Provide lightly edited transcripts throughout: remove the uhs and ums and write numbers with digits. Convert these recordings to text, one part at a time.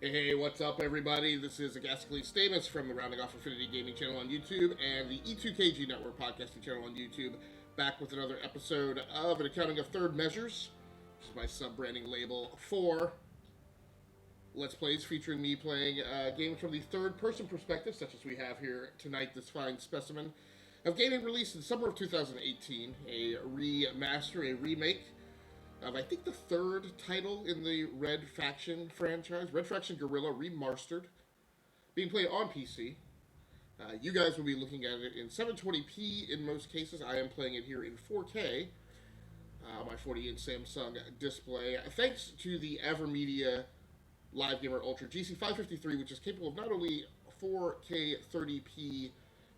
Hey, what's up, everybody? This is Agasically Stamus from the Rounding Off Affinity Gaming channel on YouTube and the E2KG Network podcasting channel on YouTube, back with another episode of an accounting of third measures, which is my sub-branding label for Let's Plays featuring me playing games from the third-person perspective, such as we have here tonight, this fine specimen of gaming released in the summer of 2018, a remaster, a remake of, I think, the third title in the Red Faction franchise, Red Faction Guerrilla Remastered, being played on PC. You guys will be looking at it in 720p in most cases. I am playing it here in 4K, my 40-inch Samsung display, thanks to the AverMedia Live Gamer Ultra GC553, which is capable of not only 4K 30p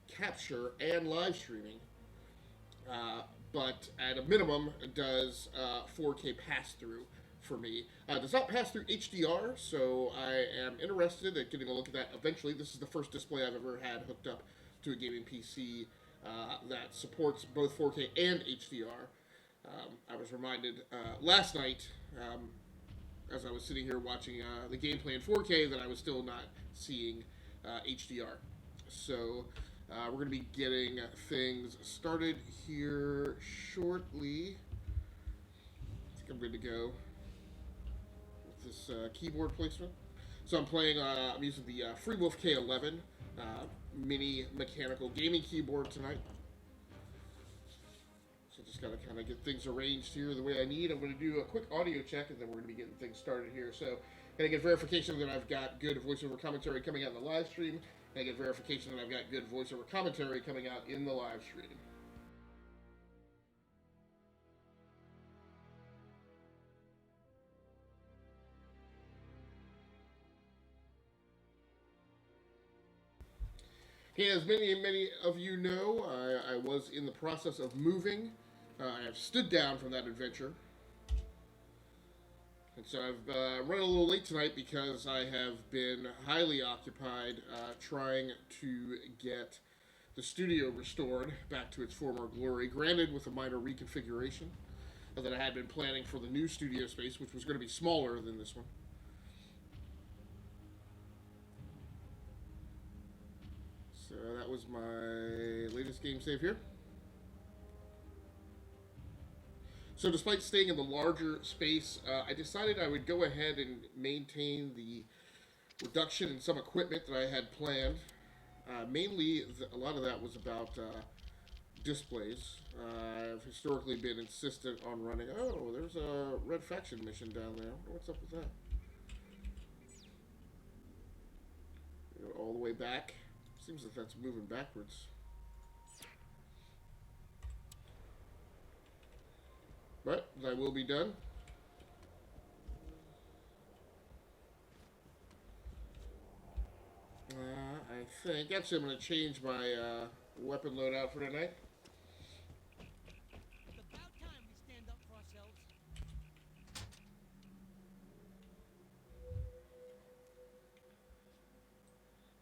capture and live streaming, but at a minimum does 4K pass-through for me. Does not pass through HDR, so I am interested in getting a look at that eventually. This is the first display I've ever had hooked up to a gaming PC that supports both 4K and HDR. I was reminded last night, as I was sitting here watching the gameplay in 4K, that I was still not seeing HDR. So we're going to be getting things started here shortly. I think I'm good to go with this keyboard placement. So I'm using the Freewolf K11 mini mechanical gaming keyboard tonight. So just got to kind of get things arranged here the way I need. I'm going to do a quick audio check, and then we're going to be getting things started here. So going to get verification that I've got good voiceover commentary coming out in the live stream. I get verification that I've got good voiceover commentary coming out in the live stream. Okay, as many of you know, I was in the process of moving. I have stood down from that adventure. And so I've run a little late tonight because I have been highly occupied trying to get the studio restored back to its former glory, granted with a minor reconfiguration that I had been planning for the new studio space, which was going to be smaller than this one. So that was my latest game save here. So despite staying in the larger space, I decided I would go ahead and maintain the reduction in some equipment that I had planned. Mainly, a lot of that was about displays. I've historically been insistent on running... Oh, there's a Red Faction mission down there. What's up with that? Go all the way back. Seems like that's moving backwards. But I will be done. I think... Actually, I'm going to change my weapon loadout for tonight. It's about time we stand up for ourselves.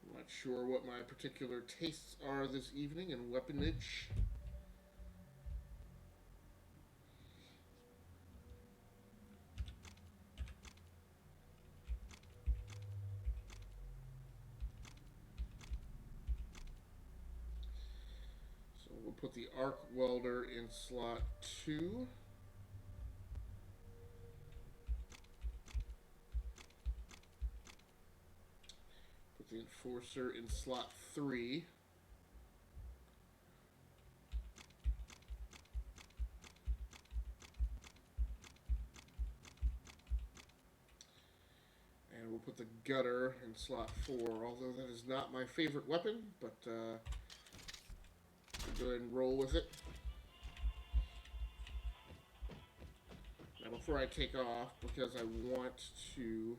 I'm not sure what my particular tastes are this evening in weaponage. We'll put the arc welder in slot 2. Put the enforcer in slot 3. And we'll put the gutter in slot 4, although that is not my favorite weapon, but go ahead and roll with it. Now before I take off, because I want to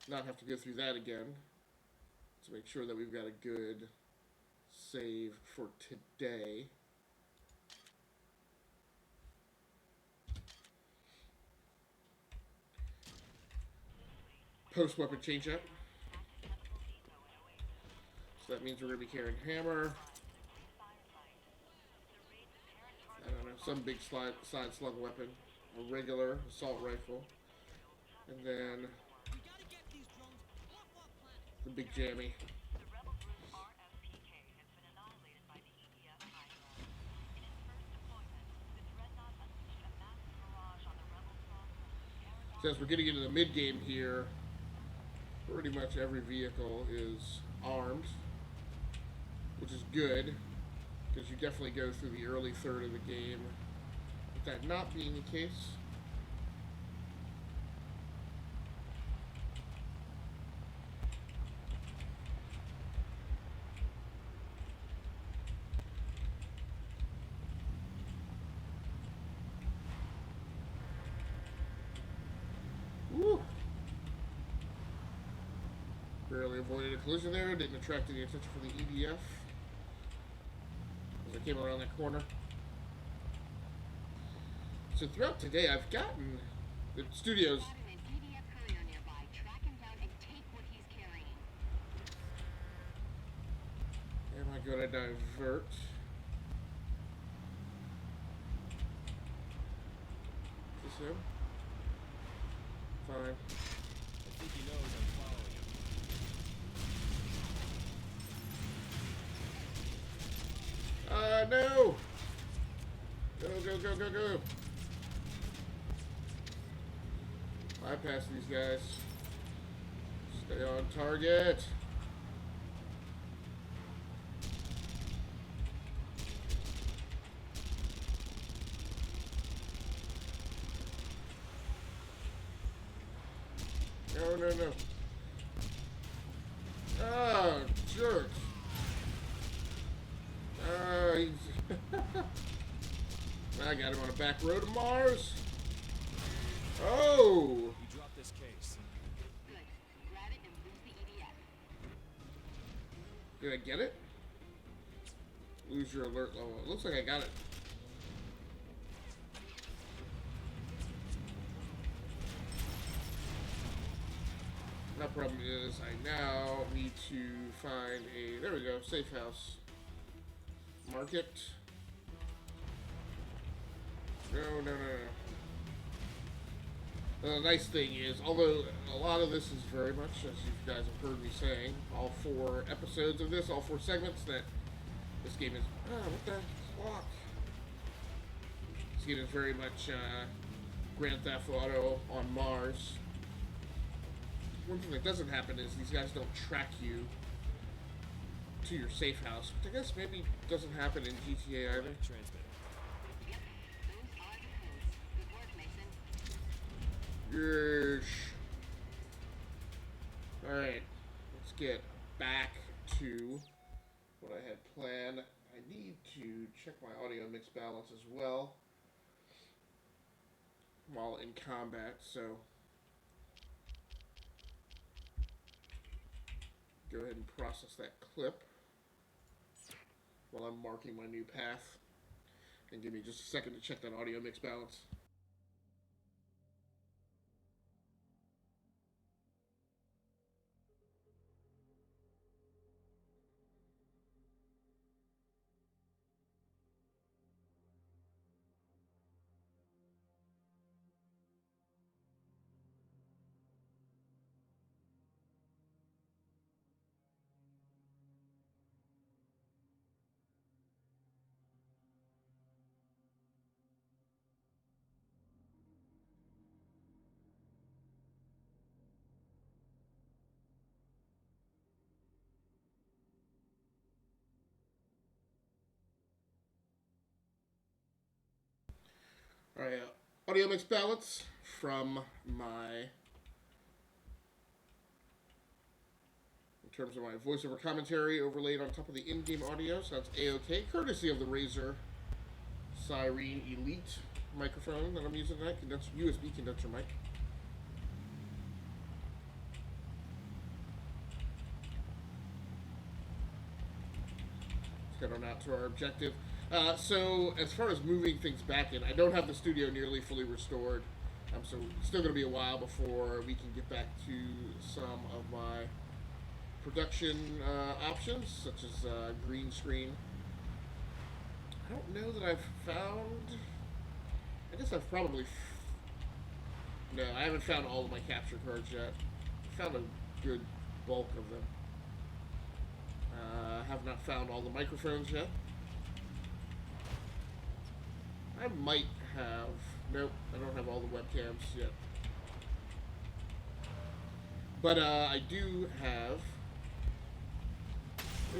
not have to go through that again, to make sure that we've got a good save for today. Post-weapon change-up. So that means we're going to be carrying hammer. I don't know, some big side slug weapon. A regular assault rifle. And then The big jammy. The rebel group RFPK has been annihilated by the EDF Hydra. In its first deployment, the Dreadnought unleashed a massive barrage on the rebel stronghold of Guerri. So as we're getting into the mid game here, pretty much every vehicle is armed, which is good, because you definitely go through the early third of the game with that not being the case. Woo! Barely avoided a collision there, didn't attract any attention from the EDF as I came around that corner. So throughout today, I've gotten the studios. Spotted an EDF courier nearby. Track him down and take what he's carrying. Am I going to divert? Is this him? Fine. I think he knows I'm following him. No! Go, go, go, go, go! Bypass these guys. Stay on target. No, no, no. Oh, jerk. I got him on a back road to Mars. Oh! You drop this case. Good. Grab it and lose the EDF. Did I get it? Lose your alert level. It looks like I got it. My problem is I now need to find a, there we go, safe house. Mark it. No, no, no, no. The nice thing is, although a lot of this is very much, as you guys have heard me saying, all 4 episodes of this, all 4 segments, that this game is, what the fuck? This game is very much Grand Theft Auto on Mars. One thing that doesn't happen is these guys don't track you to your safe house, which I guess maybe doesn't happen in GTA either. Transmitter. Yep. Those are the codes. Good work, Mason. Yeesh. Alright, let's get back to what I had planned. I need to check my audio mix balance as well while in combat, so go ahead and process that clip while I'm marking my new path, and give me just a second to check that audio mix balance. Alright, audio mix balance from my, in terms of my voiceover commentary overlaid on top of the in-game audio, sounds A-OK, courtesy of the Razer Siren Elite microphone that I'm using tonight, USB condenser mic. Let's head on out to our objective. So, as far as moving things back in, I don't have the studio nearly fully restored. So it's still going to be a while before we can get back to some of my production options, such as green screen. I don't know that I've found... I guess I've probably... No, I haven't found all of my capture cards yet. I found a good bulk of them. not found all the microphones yet. I might have... Nope, I don't have all the webcams yet. But I do have...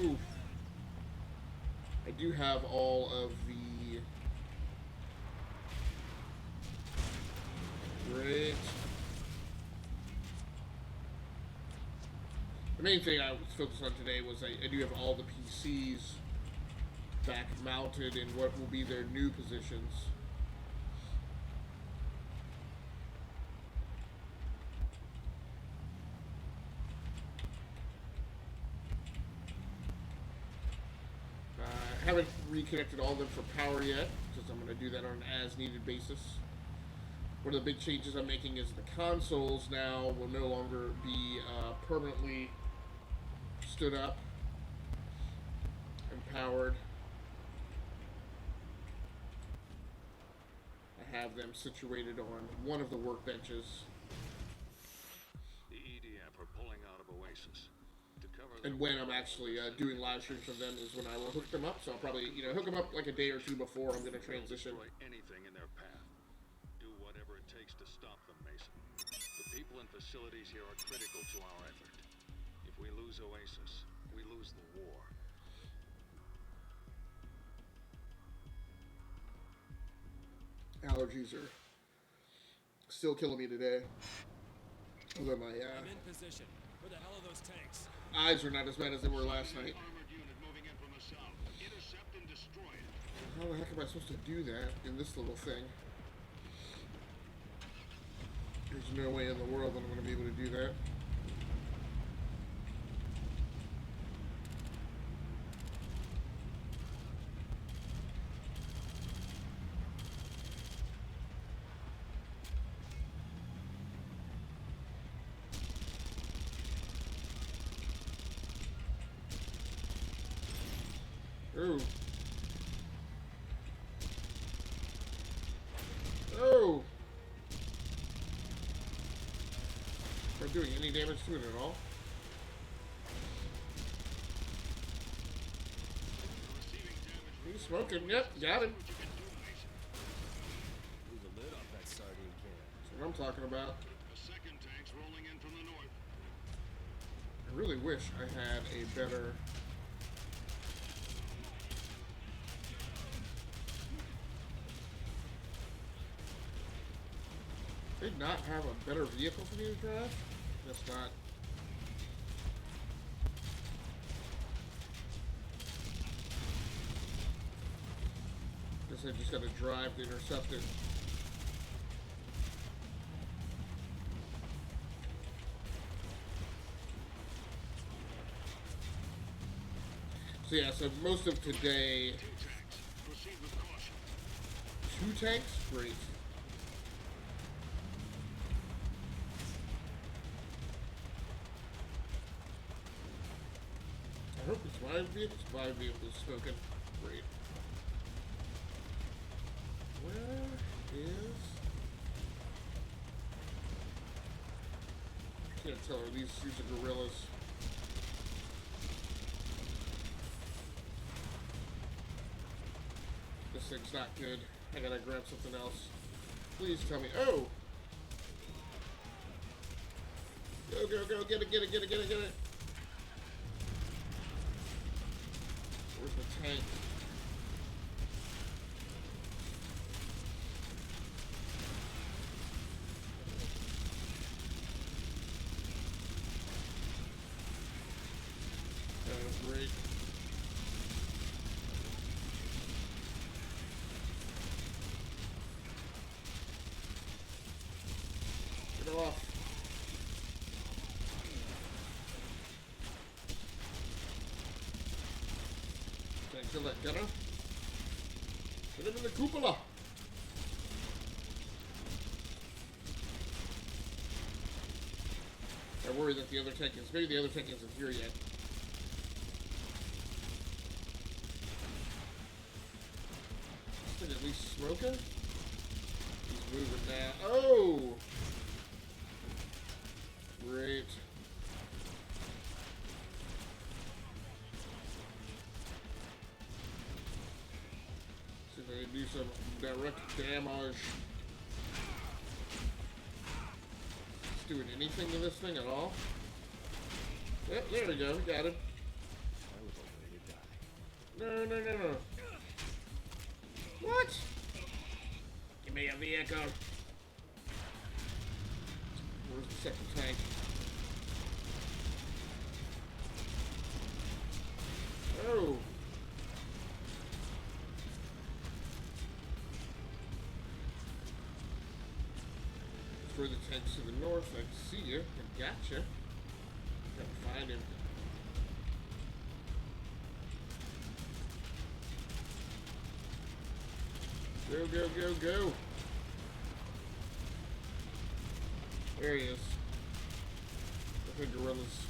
Ooh. I do have all of the... Great. The main thing I was focused on today was I do have all the PCs back mounted in what will be their new positions. I haven't reconnected all of them for power yet, because I'm going to do that on an as-needed basis. One of the big changes I'm making is the consoles now will no longer be permanently stood up and powered. I have them situated on one of the workbenches. The EDF are pulling out of Oasis. To cover And when I'm actually doing live streams of them is when I will hook them up. So I'll probably, hook them up like a day or two before I'm going to transition. destroy anything in their path. Do whatever it takes to stop them, Mason. The people and facilities here are critical to our effort. If we lose Oasis, we lose the war. Allergies are still killing me today. Although my I'm in position. Where the hell are those tanks? eyes are not as bad as they were last night. Armored unit moving in from the south. Intercept and destroy it. How the heck am I supposed to do that in this little thing? There's no way in the world that I'm going to be able to do that. Oh. Oh! Not doing any damage to it at all. He's smoking. Yep, got him. Blew the lid off that sardine can. That's what I'm talking about. The second tank's rolling in from the north. I really wish I had a better... Did not have a better vehicle for me to drive? Guess not. Guess I just gotta drive to intercept it. So yeah, so most of today... 2 tanks. Proceed with caution. 2 tanks? Great. I hope it's my vehicle. It's my vehicle smoking. Great. Where is... I can't tell. These are gorillas. This thing's not good. I gotta grab something else. Please tell me. Oh! Go, go, go. Get it, get it, get it, get it, get it. Where's the tank? That was great. Get off. Can't kill that gunner. Put him in the cupola. I worry that the other tank is... Maybe the other tank isn't here yet. This thing at least smoking? He's moving now. Oh! Great. do some direct damage. It's doing anything to this thing at all? Yep, there we go. We got him. No, no, no, no. What? Give me a vehicle. Where's the second tank? Oh. For the tanks to the north, I see you. I gotcha. Gotta find him. Go, go, go, go. There he is. The gorillas.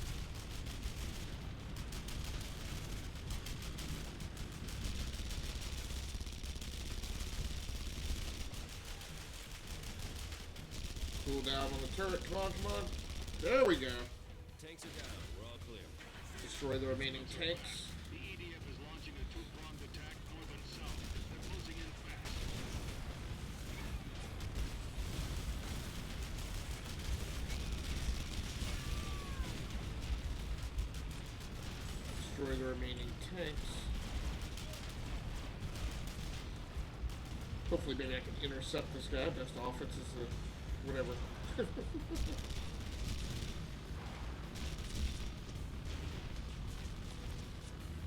Cool down on the turret. Come on, come on. There we go. Tanks are down. We're all clear. Destroy the remaining tanks. The EDF is launching a two-pronged attack north and south. They're closing in fast. Destroy the remaining tanks. Hopefully maybe I can intercept this guy. Best offense is the whatever.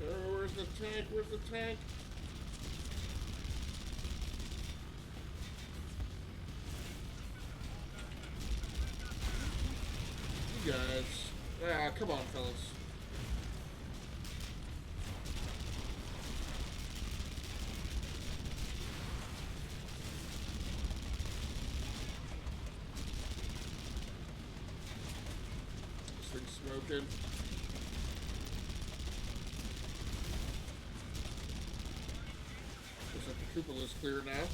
Oh, where's the tank? Where's the tank? You guys. Ah, come on, fellas. This thing's smoking. Looks like the cupola's clear now.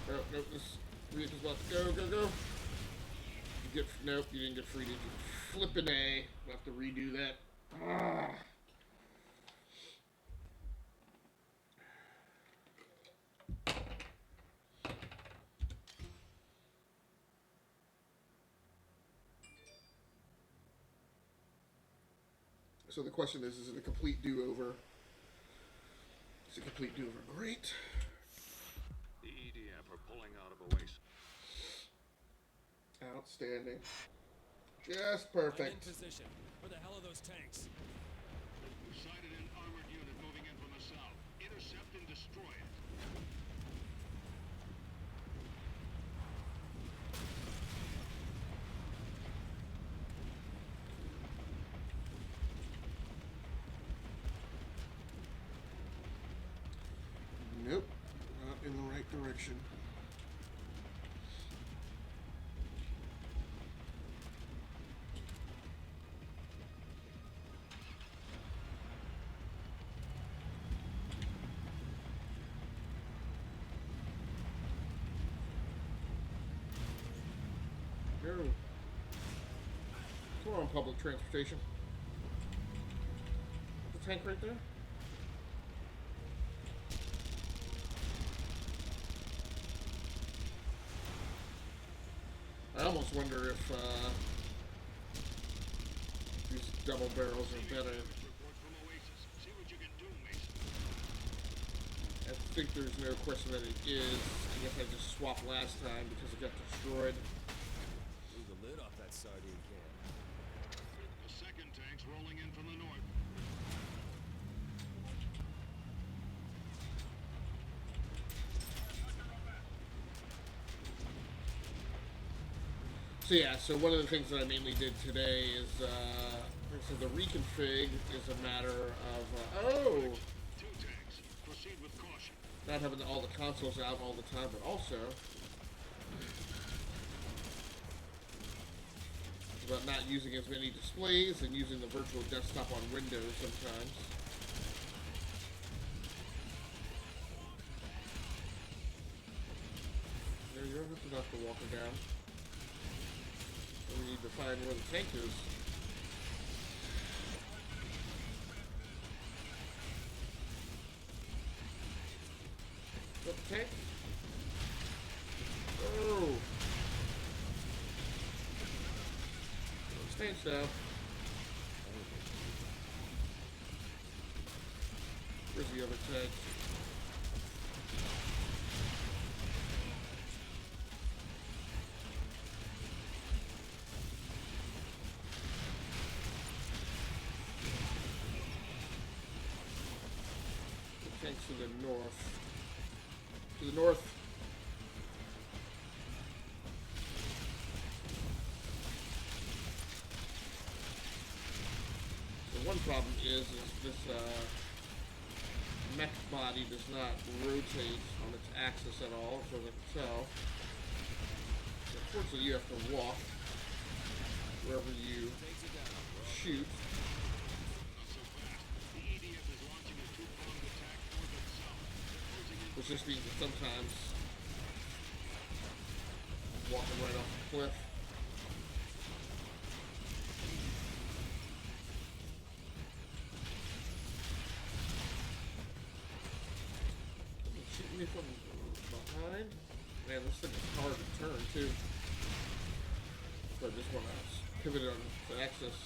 Oh, nope, this vehicle's about to go, go, go. You get, nope, you didn't get free, did you? Flippin' A. We'll have to redo that. Ah. So the question is it a complete do-over? It's a complete do-over. Great. The EDF are pulling out of Oasis. Outstanding. Just I'm in perfect. position. Where the hell are those tanks? We've sighted an armored unit moving in from the south. Intercept and destroy it. Nope. Not in the right direction. Go. Come on, public transportation. The tank right there? I almost wonder if these double barrels are better. Report from Oasis. See what you can do, Mason. I think there's no question that it is. I guess I just swapped last time because it got destroyed. Blew the lid off that sardine can. The second tank's rolling in from the north. So yeah, so one of the things that I mainly did today is, so the reconfig is a matter of, Two tanks. Proceed with caution. not having all the consoles out all the time, but also it's about not using as many displays and using the virtual desktop on Windows sometimes. There you go, that's enough to walk her down. We need to find where the tank is. that the tank? Oh! Those tanks down. Where's the other tank? The tank's to the north. To the north. The one problem is this mech body does not rotate on its axis at all, as far as I can tell. So unfortunately, you have to walk wherever you shoot. Which just means that sometimes I'm walking right off the cliff. Shooting me from behind? Man, this thing is hard to turn too. So I just want to pivot on the axis.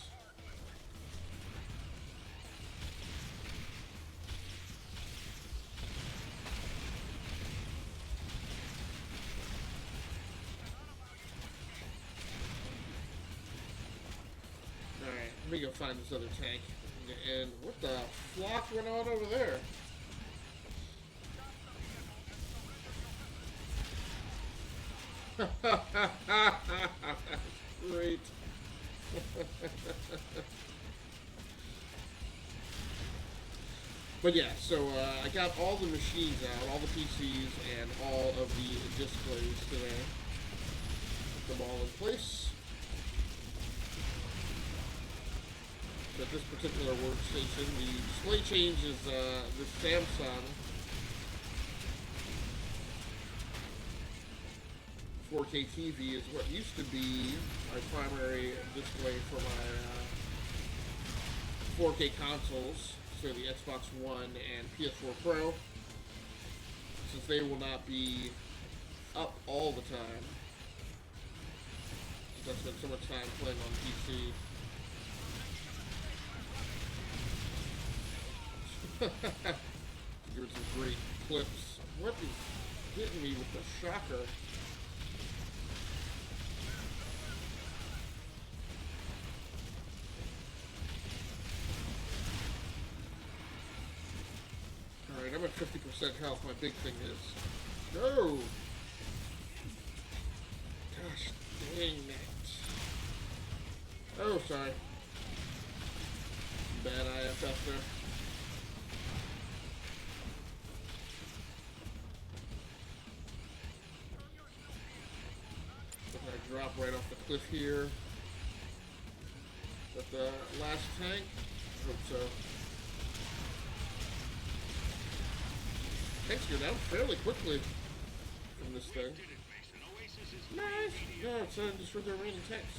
Alright, let me go find this other tank. And what the flock went on over there? Great. But yeah, so I got all the machines out, all the PCs, and all of the displays today. Put them all in place. So at this particular workstation, the display change is the Samsung 4K TV is what used to be my primary display for my 4K consoles, so the Xbox One and PS4 Pro, since they will not be up all the time. Since I spent so much time playing on PC. Give it some great clips. What is hitting me with the shocker? Alright, I'm at 50% health. My big thing is. No! Gosh dang it. Oh, sorry. Bad IFF there. I drop right off the cliff here. Is that the last tank? I hope so. Tanks go down fairly quickly from this thing. Nice! No, it's destroyed the remaining tanks.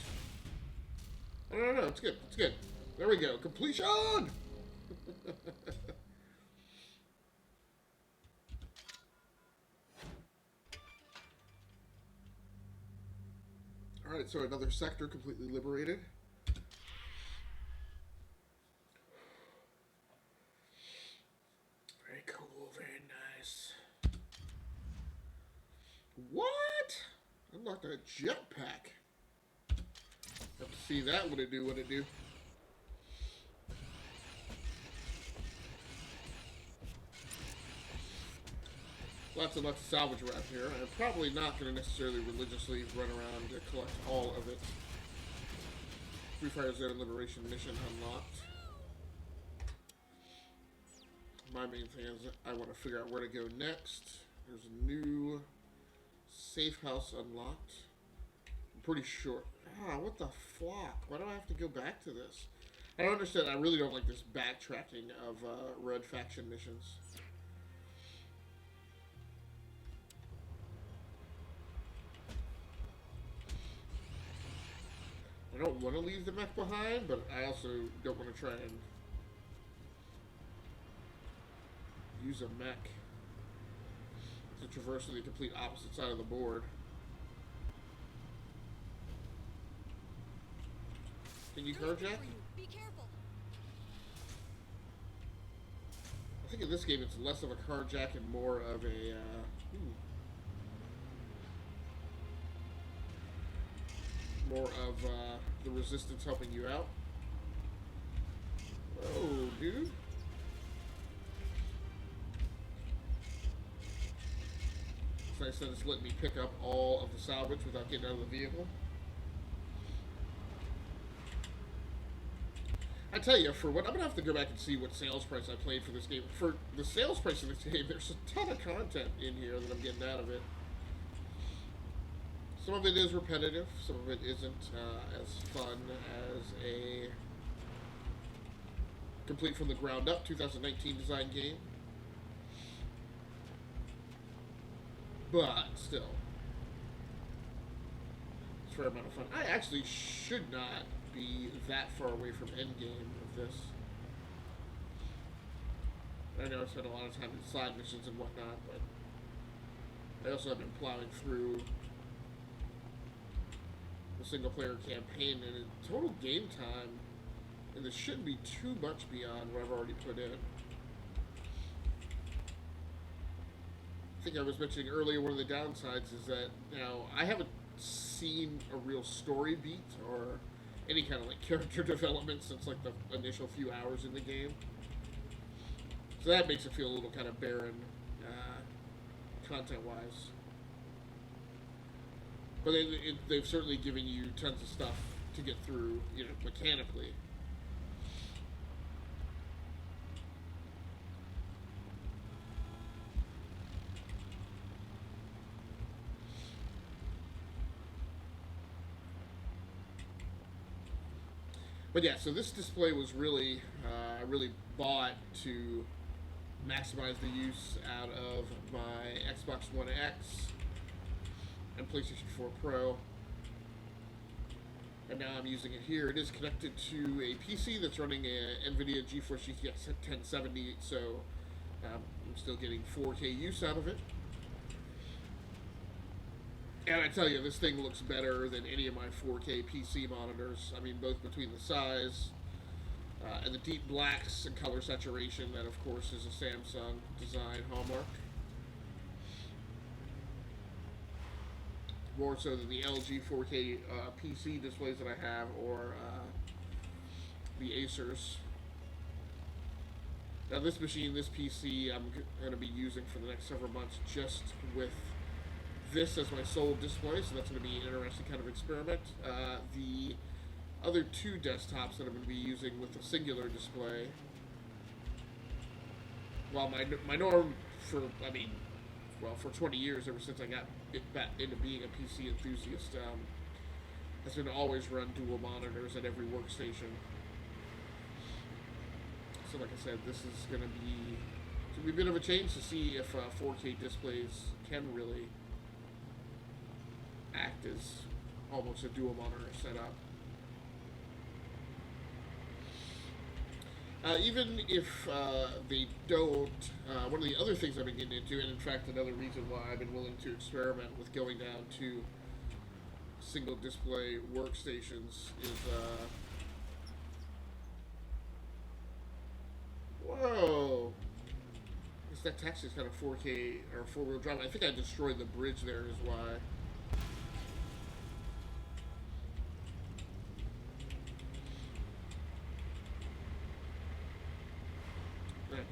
No, it's good. It's good. There we go. Completion! Alright, so another sector completely liberated. Very cool, very nice. What? Unlocked a jetpack. Have to see that what it do. Lots and lots of salvage around here. I'm probably not going to necessarily religiously run around to collect all of it. Free Fire Zone Liberation mission unlocked. My main thing is I want to figure out where to go next. There's a new safe house unlocked. I'm pretty sure. Ah, what the flock? Why do I have to go back to this? I don't understand. I really don't like this backtracking of Red Faction missions. I don't want to leave the mech behind, but I also don't want to try and use a mech to traverse to the complete opposite side of the board. Can you carjack? Be careful. I think in this game it's less of a carjack and more of a, more of the resistance helping you out. Whoa, dude. It's nice that it's letting me pick up all of the salvage without getting out of the vehicle. I tell you, for what I'm gonna have to go back and see what sales price I played for this game. For the sales price of this game, there's a ton of content in here that I'm getting out of it. Some of it is repetitive, some of it isn't as fun as a complete from the ground up 2019 design game. But still, it's a fair amount of fun. I actually should not be that far away from endgame of this. I know I spent a lot of time in side missions and whatnot, but I also have been plowing through the single player campaign, and in total game time, and this shouldn't be too much beyond what I've already put in. I think I was mentioning earlier, one of the downsides is that now I haven't seen a real story beat or any kind of like character development since like the initial few hours in the game. So that makes it feel a little kind of barren, content-wise. But they've certainly given you tons of stuff to get through, you know, mechanically. But yeah, so this display was really, really bought to maximize the use out of my Xbox One X and PlayStation 4 Pro. And now I'm using it here. It is connected to a PC that's running a NVIDIA GeForce GTX 1070, so I'm still getting 4K use out of it. And I tell you, this thing looks better than any of my 4K PC monitors. I mean, both between the size and the deep blacks and color saturation that, of course, is a Samsung design hallmark. More so than the LG 4K PC displays that I have, or the Acers. Now this machine, this PC, I'm going to be using for the next several months just with this as my sole display, so that's going to be an interesting kind of experiment. The other two desktops that I'm going to be using with a singular display, while my norm for, I mean, well, for 20 years, ever since I got back into being a PC enthusiast, has been to always run dual monitors at every workstation. So like I said, this is going to be a bit of a change to see if 4K displays can really act as almost a dual monitor setup. Even if they don't, one of the other things I've been getting into, and in fact another reason why I've been willing to experiment with going down to single display workstations is, whoa! I guess that taxi's kind of 4K or 4-wheel drive. I think I destroyed the bridge there is why.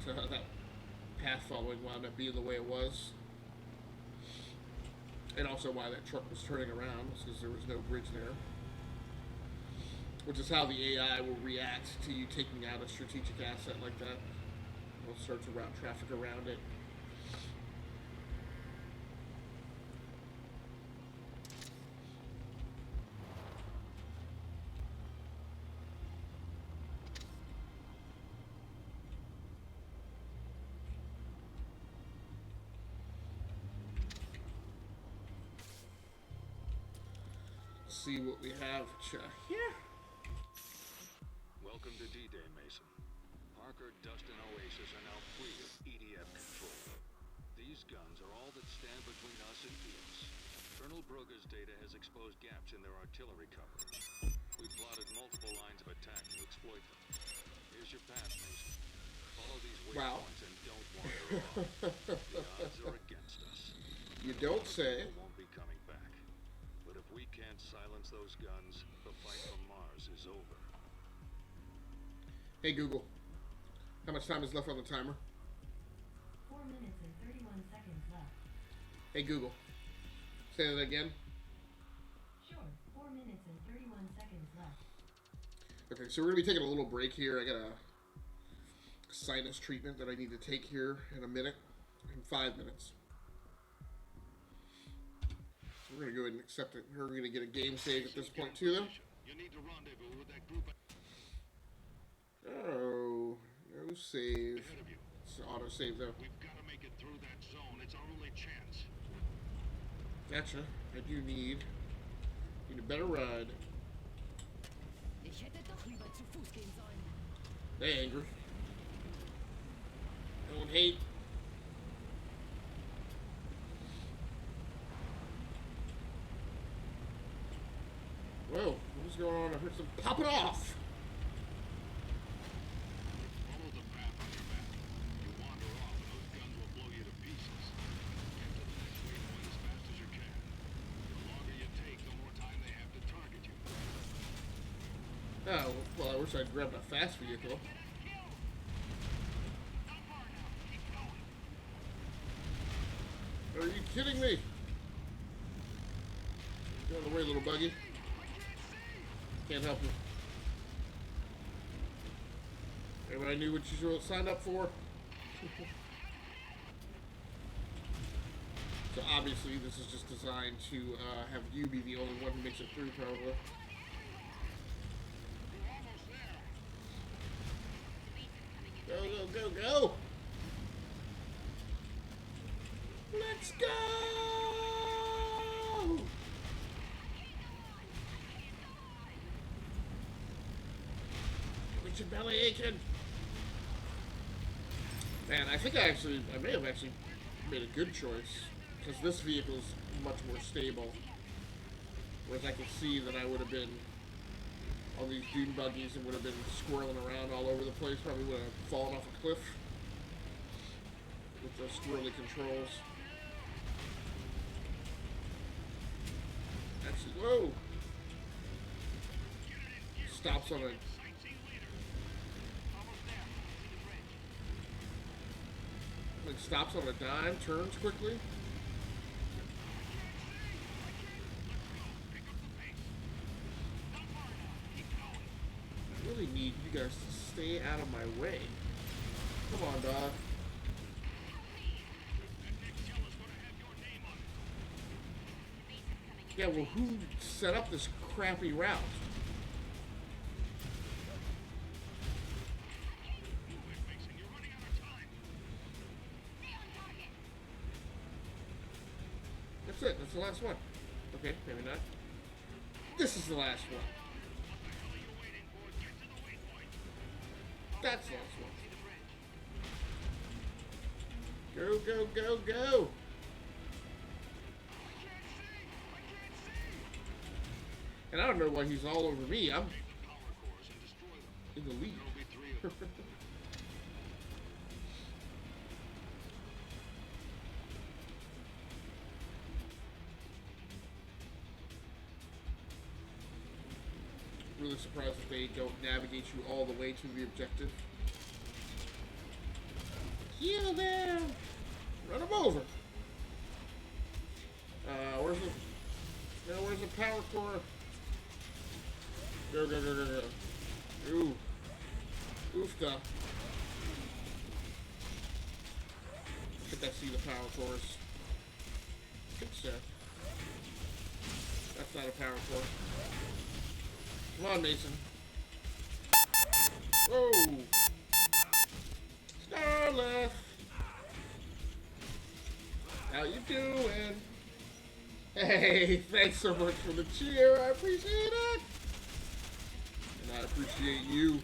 That path following wound up being the way it was, and also why that truck was turning around was because there was no bridge there, which is how the AI will react to you taking out a strategic asset like that. It'll start to route traffic around it. See what we have here. Welcome to D-Day, Mason. Parker, Dust, and Oasis are now free of EDF control. These guns are all that stand between us and Eos. Colonel Broga's data has exposed gaps in their artillery coverage. We plotted multiple lines of attack to exploit them. Here's your path, Mason. Follow these Wow. waypoints and don't wander off. The odds are against us. You don't say. People won't be coming back. But if we can't silence those guns, the fight for Mars is over. Hey Google, how much time is left on the timer? 4 minutes and 31 seconds left. Hey Google, say that again. Sure, 4 minutes and 31 seconds left. Okay, so we're gonna be taking a little break here. I got a sinus treatment that I need to take here in a minute, in 5 minutes. So we're gonna go ahead and accept it. We're gonna get a game save at this point too, though. You need to rendezvous with that group Oh, no save. ahead of you. It's auto save though. We've got to make it through that zone. It's our only chance. Gotcha. I do need a better ride. Ich hätte doch lieber zu Fuß gehen sollen. They angry. No one hate. Whoa, what's going on? I heard some popping off. Follow the path on your map. You wander off and those guns will blow you to pieces. Get to the next waypoint as fast as you can. The longer you take, the more time they have to target you. Oh, well, I wish I'd grabbed a fast vehicle. Are you kidding me? Get out of the way, little buggy. Can't help you. Everybody knew what you signed up for. So obviously this is just designed to have you be the only one who makes it through, probably. Go, go, go, go! Let's go! Get your belly aching. Man, I think I may have actually made a good choice, because this vehicle's much more stable. Whereas I can see that I would have been on these dune buggies and would have been squirreling around all over the place, probably would have fallen off a cliff with the squirrely controls. Actually, whoa! Stops on a... Like stops on a dime, turns quickly. I really need you guys to stay out of my way. Come on, dog. Yeah, well, who set up this crappy route? That's it. That's the last one. Okay, maybe not. This is the last one. That's the last one. Go, go, go, go! And I don't know why he's all over me. I'm in the lead. Really surprised that they don't navigate you all the way to the objective. Kill them! Run them over! Where's the power core? Go, go, go, go, go. Ooh. Oofta. I think I see the power cores. I think so. That's not a power core. Come on, Mason. Whoa! Starless! How you doing? Hey, thanks so much for the cheer. I appreciate it. And I appreciate you.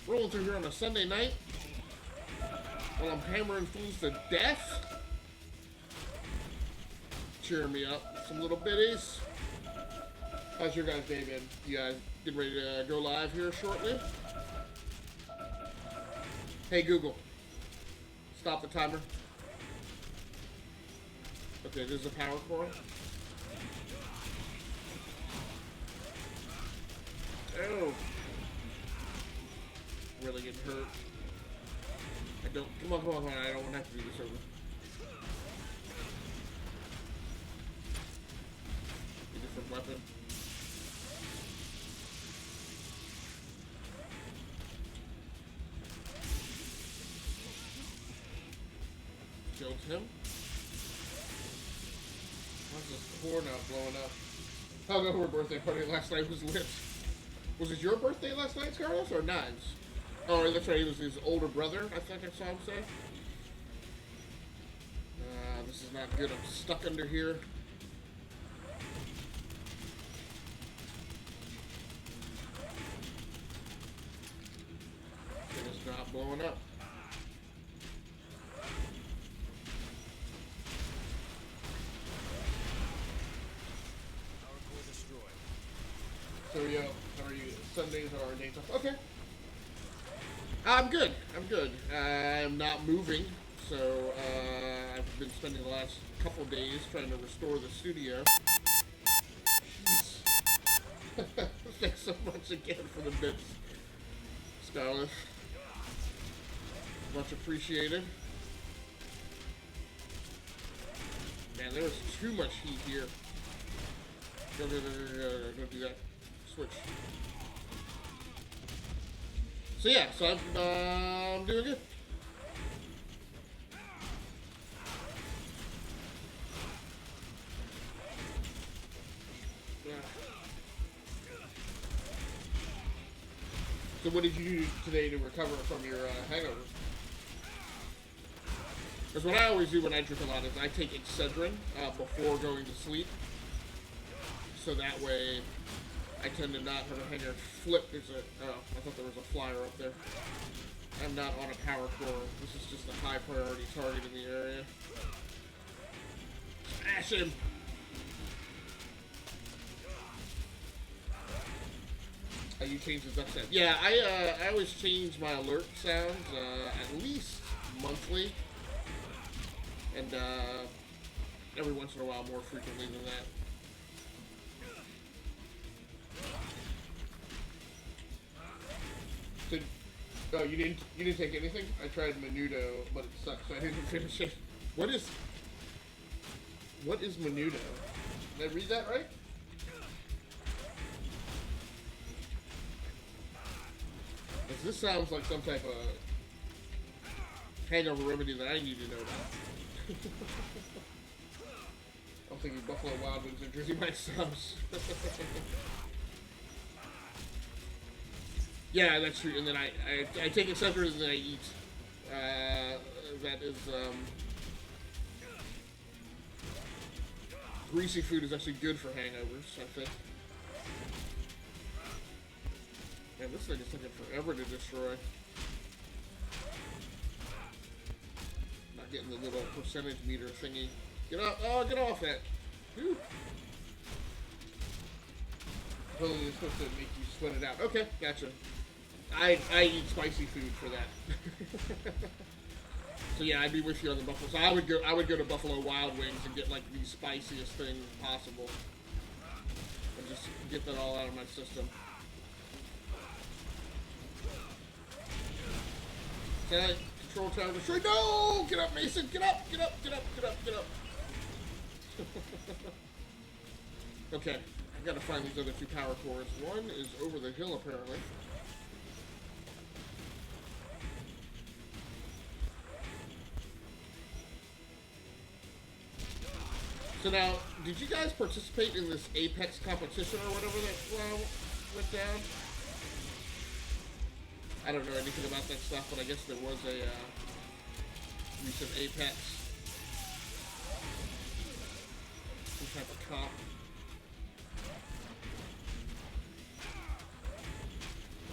Rolling through here on a Sunday night. while I'm hammering fools to death. Cheering me up, some little biddies. How's your guys' day been? You guys getting ready to go live here shortly? Hey Google, stop the timer. Okay, this is a power core. Oh, really getting hurt. I don't. Come on, come on, come on. I don't want to have to do this over. A different weapon. Killed him. Why's this core not blowing up? Oh no, her birthday party last night was lit. Was it your birthday last night, Carlos, or Nine's? Oh, that's right, it was his older brother, I think I saw him say. This is not good. I'm stuck under here. It is not blowing up. Power core destroyed. So, yo, how are you? Sundays are our days off. Okay. I'm good. I'm good. I'm not moving, so I've been spending the last couple days trying to restore the studio. Jeez. Thanks so much again for the bits, Scarlett. Much appreciated. Man, there was too much heat here. Go do that. Switch. So yeah, so I'm doing good. Yeah. So what did you do today to recover from your hangover? Because what I always do when I drink a lot is I take Excedrin before going to sleep. So that way I tend to not have a hanger flip. There's a, oh, I thought there was a flyer up there. I'm not on a power core. This is just a high priority target in the area. Smash him! Oh, you changed the duck sound. Yeah, I always change my alert sounds at least monthly. And every once in a while more frequently than that. So, oh, you didn't take anything? I tried Menudo, but it sucks, so I didn't finish it. What is Menudo? Did I read that right? This sounds like some type of hangover remedy that I need to know about. I'm thinking Buffalo Wild Wings and Jersey Mike's subs. Yeah, that's true. And then I take Excedrin and then I eat. That is greasy food is actually good for hangovers, I think. Man, this thing is taking forever to destroy. Not getting the little percentage meter thingy. Get off! Oh, get off that! Whew. Apparently it's supposed to make you sweat it out. Okay, gotcha. I eat spicy food for that. So yeah, I'd be with you on the Buffalo. So I would go to Buffalo Wild Wings and get like the spiciest thing possible, and just get that all out of my system. Okay, control tower destroyed. No! Get up, Mason! Get up! Get up! Get up! Get up! Get up! Okay, I've got to find these other two power cores. One is over the hill, apparently. So now, did you guys participate in this Apex competition or whatever that went down? I don't know anything about that stuff, but I guess there was a recent Apex. Some type of comp.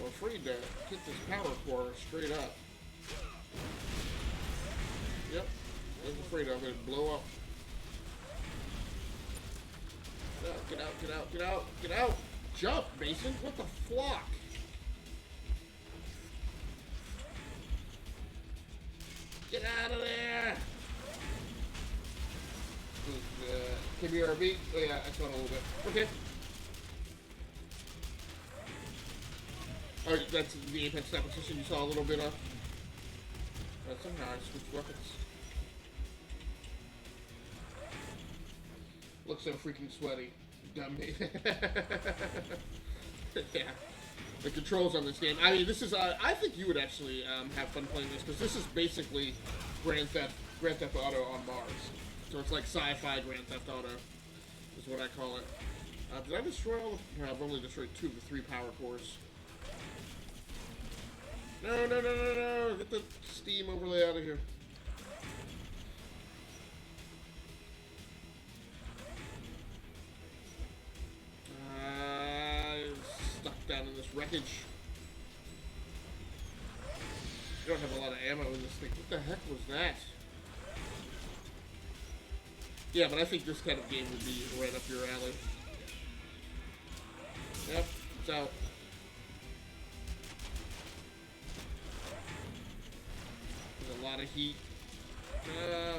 We're free to hit this power core straight up. Yep. I was afraid of it. Blow up. Get out, get out, get out, get out! Jump, Mason! What the flock? Get out of there! KBRB? Oh yeah, I saw it a little bit. Okay. Oh, that's the Apex deposition you saw a little bit of. Somehow I switched weapons. Looks so freaking sweaty. Dumb me. Yeah. The controls on this game. I mean, this is. I think you would actually have fun playing this because this is basically Grand Theft Auto on Mars. So it's like sci-fi Grand Theft Auto, is what I call it. Did I destroy all the... No, I've only destroyed 2 of the 3 power cores. No, no, no, no, no! Get the Steam overlay out of here. Stuck down in this wreckage. You don't have a lot of ammo in this thing. What the heck was that? Yeah, but I think this kind of game would be right up your alley. Yep, it's out. There's a lot of heat.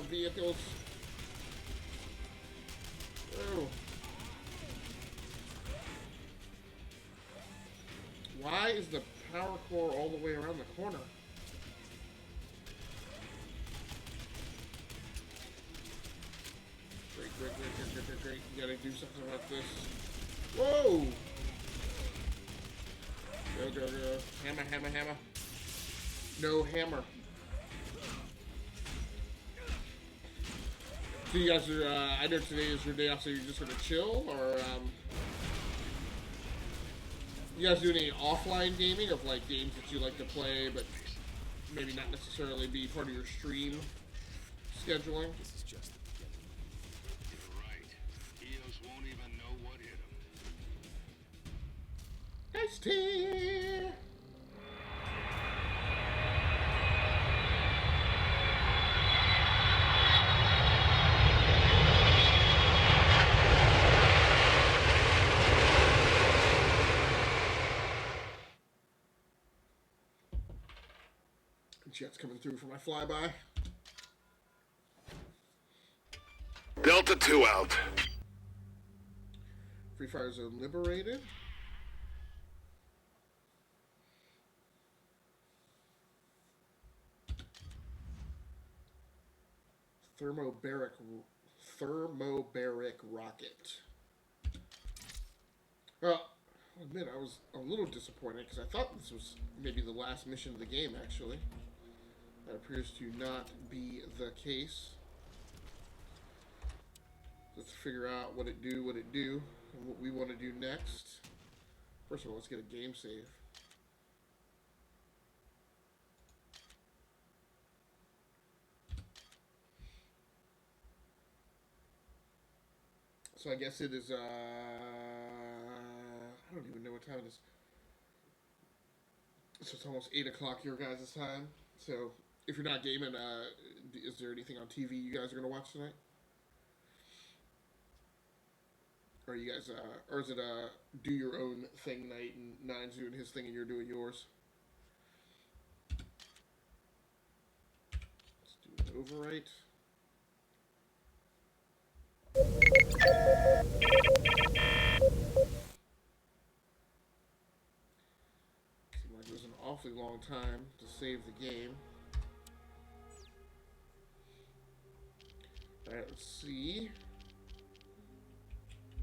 Vehicles. Oh. Why is the power core all the way around the corner? Great. You gotta do something about this. Whoa! Go. Hammer. No hammer. So you guys are, I know today is your day off, so you're just gonna chill, or, you guys do any offline gaming of, like, games that you like to play, but maybe not necessarily be part of your stream scheduling? This is just the beginning. You're right. Eos won't even know what hit him. Nice tea! Jets coming through for my flyby. Delta 2 out. Free Fire Zone liberated. Thermobaric rocket. Well, I'll admit I was a little disappointed because I thought this was maybe the last mission of the game, actually. That appears to not be the case. Let's figure out what it do, and what we want to do next. First of all, let's get a game save. So I guess it is, I don't even know what time it is. So it's almost 8 o'clock your guys' time. So if you're not gaming, is there anything on TV you guys are going to watch tonight? Or you guys, or is it do your own thing night and Nine's doing his thing and you're doing yours? Let's do an overwrite. Seems like it was an awfully long time to save the game. Alright, let's see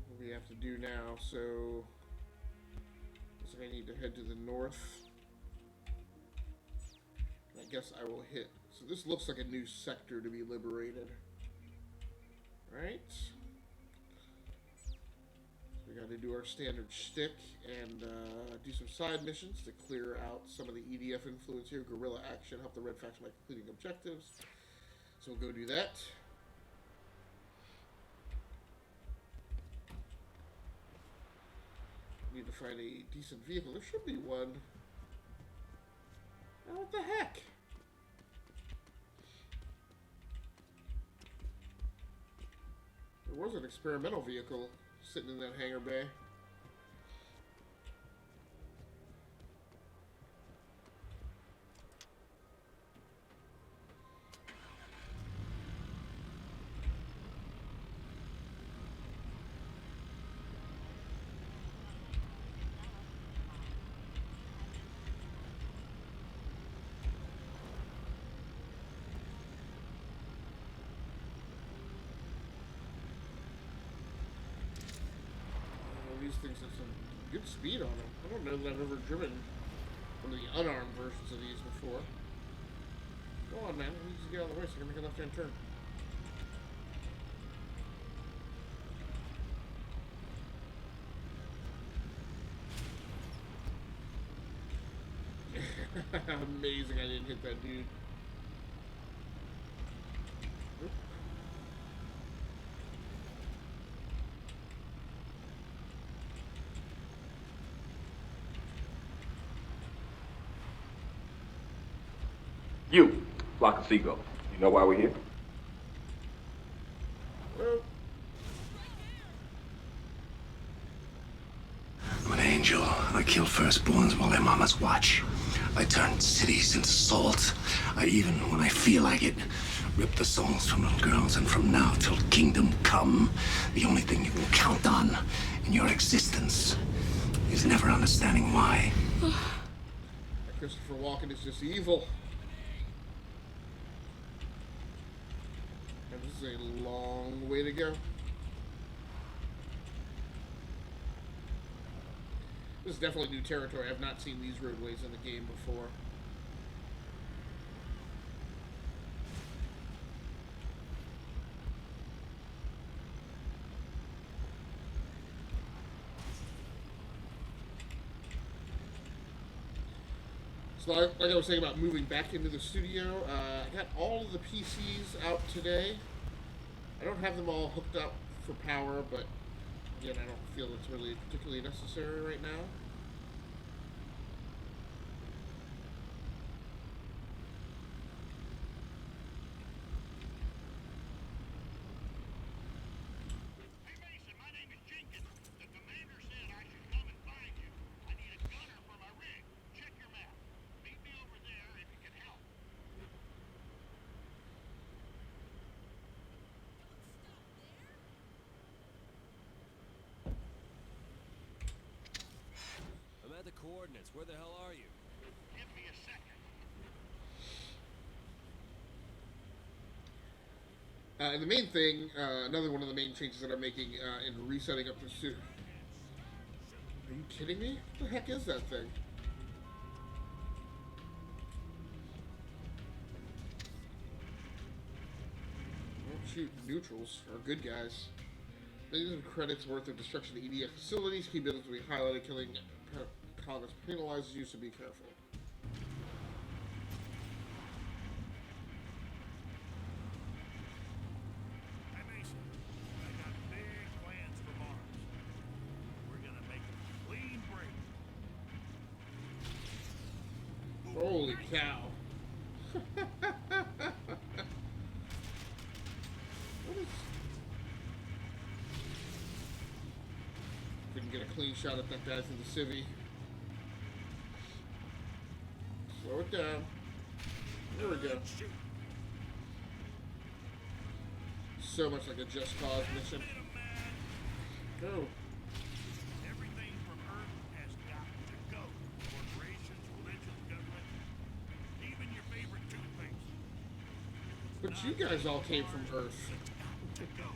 what we have to do now. So, looks like I need to head to the north. I guess I will hit. So this looks like a new sector to be liberated. Right? We got to do our standard shtick and do some side missions to clear out some of the EDF influence here. Guerrilla action, help the red faction by completing objectives. So we'll go do that. Need to find a decent vehicle. There should be one. Oh, what the heck? There was an experimental vehicle sitting in that hangar bay. These things have some good speed on them. I don't know that I've ever driven one of the unarmed versions of these before. Go on, man. We just get out of the way so I can make a left-hand turn. Amazing I didn't hit that dude. Oop. You, flock of seagulls. You know why we're here? Well, I'm an angel. I kill firstborns while their mamas watch. I turn cities into salt. I even, when I feel like it, rip the souls from little girls. And from now till kingdom come, the only thing you can count on in your existence is never understanding why. Christopher Walken is just evil. And this is a long way to go. This is definitely new territory. I've not seen these roadways in the game before. So like I was saying about moving back into the studio, I got all of the PCs out today. I don't have them all hooked up for power, but again, I don't feel it's really particularly necessary right now. Hey Mason, my name is Jenkins. The commander said I should come and find you. I need a gunner for my rig. Check your map. Meet me over there if you can help. I'm at the coordinates. Where the hell are you? Give me a second. And the main thing, another one of the main changes that I'm making in resetting up the suit. Are you kidding me? What the heck is that thing? Don't shoot neutrals or good guys. Millions of credits worth of destruction to EDF facilities. Key buildings will be highlighted. Killing colonists penalizes you, so be careful. Hey Mason, I got big plans for Mars. We're gonna make a clean break. Holy cow. What is... Couldn't get a clean shot at that guy through the civvy. Slow it down. There we go. So much like a Just Cause mission. Go. Everything from Earth has got to go. Corporations, religions, government, even your favorite toothpaste. But you guys all came from Earth. To go.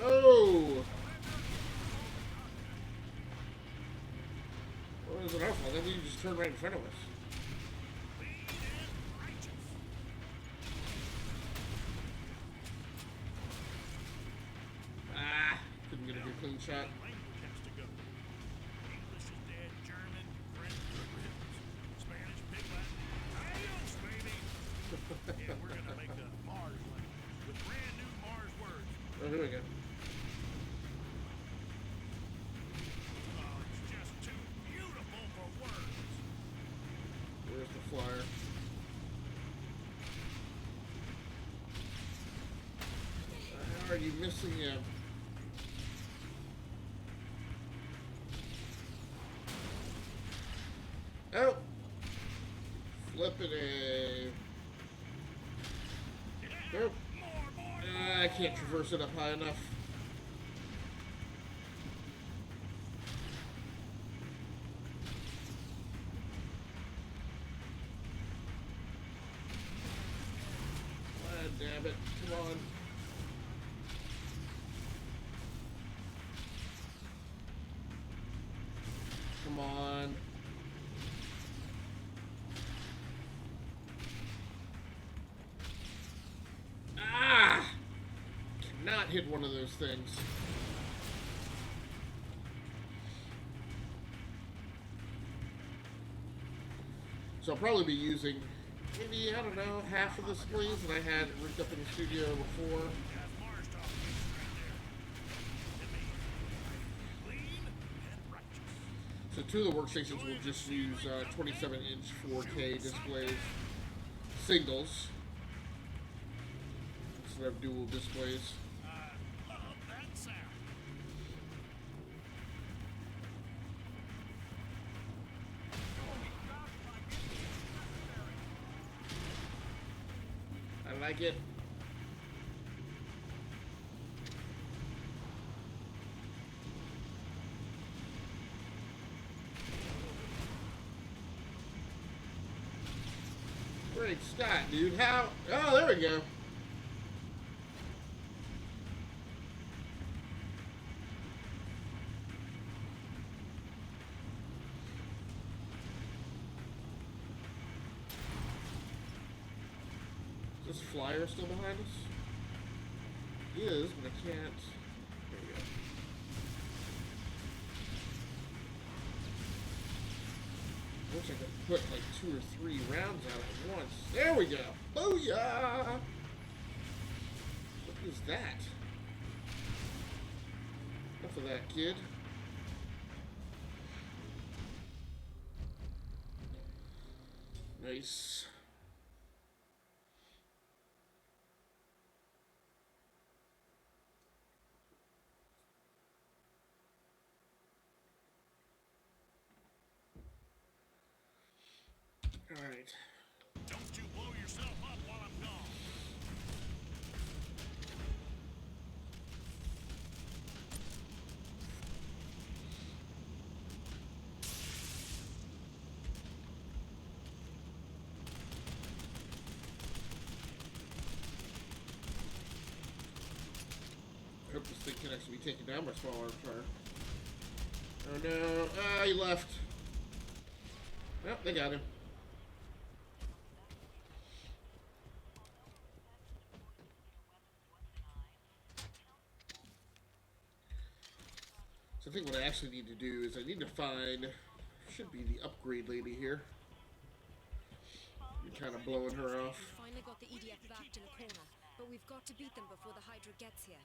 Oh! What was it our fault? Then we just turned right in front of us. Ah! Couldn't get a good clean screenshot. Language has to go. English is dead, German, French, Spanish, Big Latin. Adios, baby! Yeah, we're gonna make a Mars language with brand new Mars words. Oh, here we go. Oh, it's just too beautiful for words. Where's the flyer? How are you missing him? Oh! Flippity. Nope. I can't traverse it up high enough. Ah, damn it. Come on. Come on. Ah! Cannot hit one of those things. So I'll probably be using maybe, I don't know, half of the screens that I had rigged up in the studio before. That's Mars talking right there. It means clean and righteous. So two of the workstations will just use 27-inch 4K displays, singles, instead of dual displays. I love that sound. I like it. Great Scott, dude. How? Oh, there we go. Is this flyer still behind us? It is, but I can't. There we go. I wish I could put like 2 or 3 rounds out at once. There we go. Booyah! What is that? Enough of that, kid. Nice. All right. Don't you blow yourself up while I'm gone. I hope this thing can actually be taken down by small arms fire. Oh no. Ah, he left. Well, they got him. So I think what I actually need to do is I need to find, should be the upgrade lady here. You're kind of blowing her off. We finally got the EDF backed in a corner, but we've got to beat them before the Hydra gets here.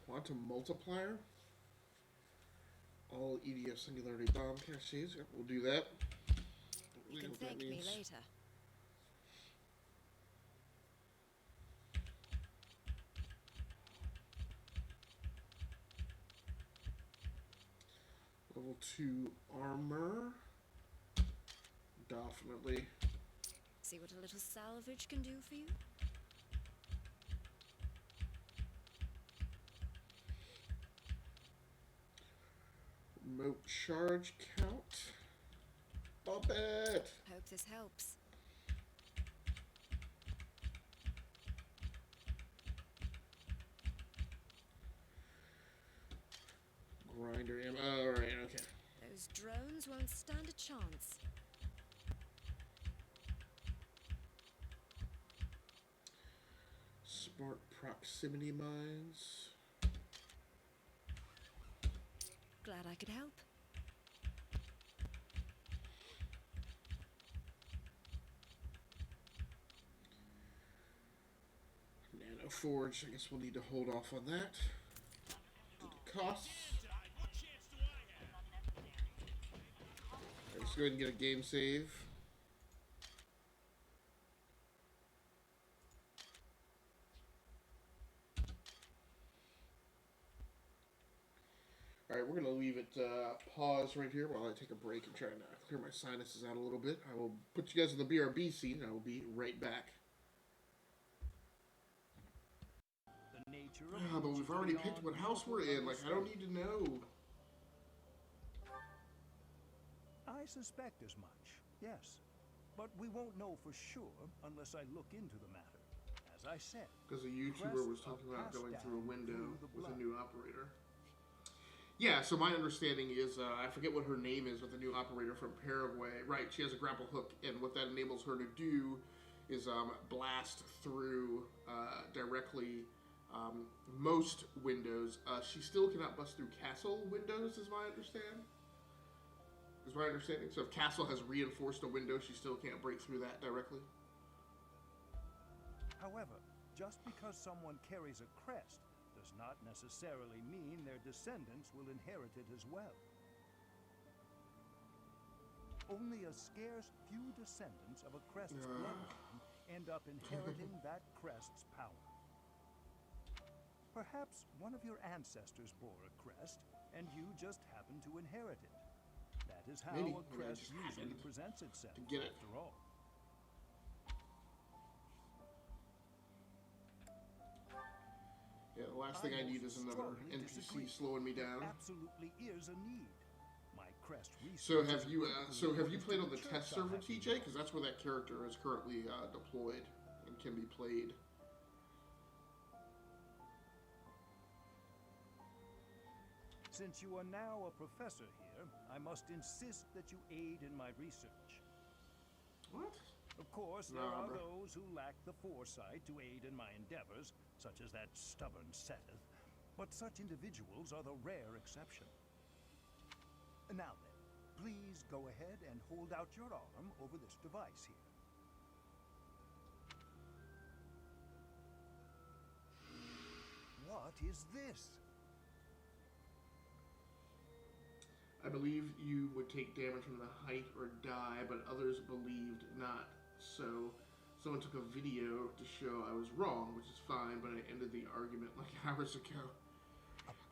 Quantum multiplier. All EDF singularity bomb caches. Yep, we'll do that. You can thank me later. Level 2 armor. Definitely. See what a little salvage can do for you? Remote charge count. Bump it! Hope this helps. chance. Smart proximity mines. Glad I could help. Nano Forge, I guess we'll need to hold off on that. Due to costs. Tonight, what chance do I have? Alright, let's go ahead and get a game save. Alright, we're going to leave it pause right here while I take a break and try and clear my sinuses out a little bit. I will put you guys in the BRB scene, and I will be right back. The nature But we've already picked what house we're in. Like, I don't need to know. I suspect as much, yes. But we won't know for sure unless I look into the matter. As I said, Because a YouTuber was talking about going through a window with a new operator. Yeah, so my understanding is, I forget what her name is, with the new operator from Paraguay. Right, she has a grapple hook, and what that enables her to do is blast through directly most windows. She still cannot bust through castle windows, is my understanding. So if castle has reinforced a window, she still can't break through that directly. However, just because someone carries a crest does not necessarily mean their descendants will inherit it as well. Only a scarce few descendants of a crest's bloodline end up inheriting that crest's power. Perhaps one of your ancestors bore a crest, and you just happen to inherit it. That is how Maybe, a I crest just usually happened presents itself, to get it. after all. Yeah, the last thing I need is another strongly NPC disagree. slowing me There down. absolutely is a need. My crest So research have is you critical played on the to test church server, I'll have you TJ? know. Because that's where that character is currently deployed and can be played. Since you are now a professor here, I must insist that you aid in my research. What? Of course, there Nah, are bruh. those who lack the foresight to aid in my endeavors, such as that stubborn Seth. But such individuals are the rare exception. Now then, please go ahead and hold out your arm over this device here. What is this? I believe you would take damage from the height or die, but others believed not. So someone took a video to show I was wrong, which is fine, but I ended the argument like hours ago.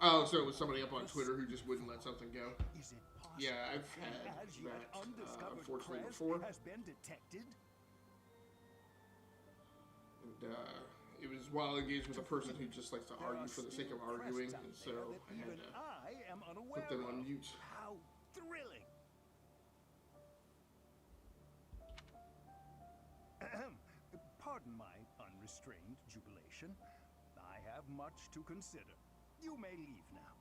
Oh, so it was somebody up on Twitter who just wouldn't let something go. Is it possible? Yeah, I've had an as yet that, undiscovered unfortunately, crest before. has been detected? And it was while engaged with a person who just likes to argue for the sake of arguing, and so I had even to I am unaware put them on of. mute. How thrilling! Ahem. Pardon my unrestrained jubilation. I have much to consider. You may leave now.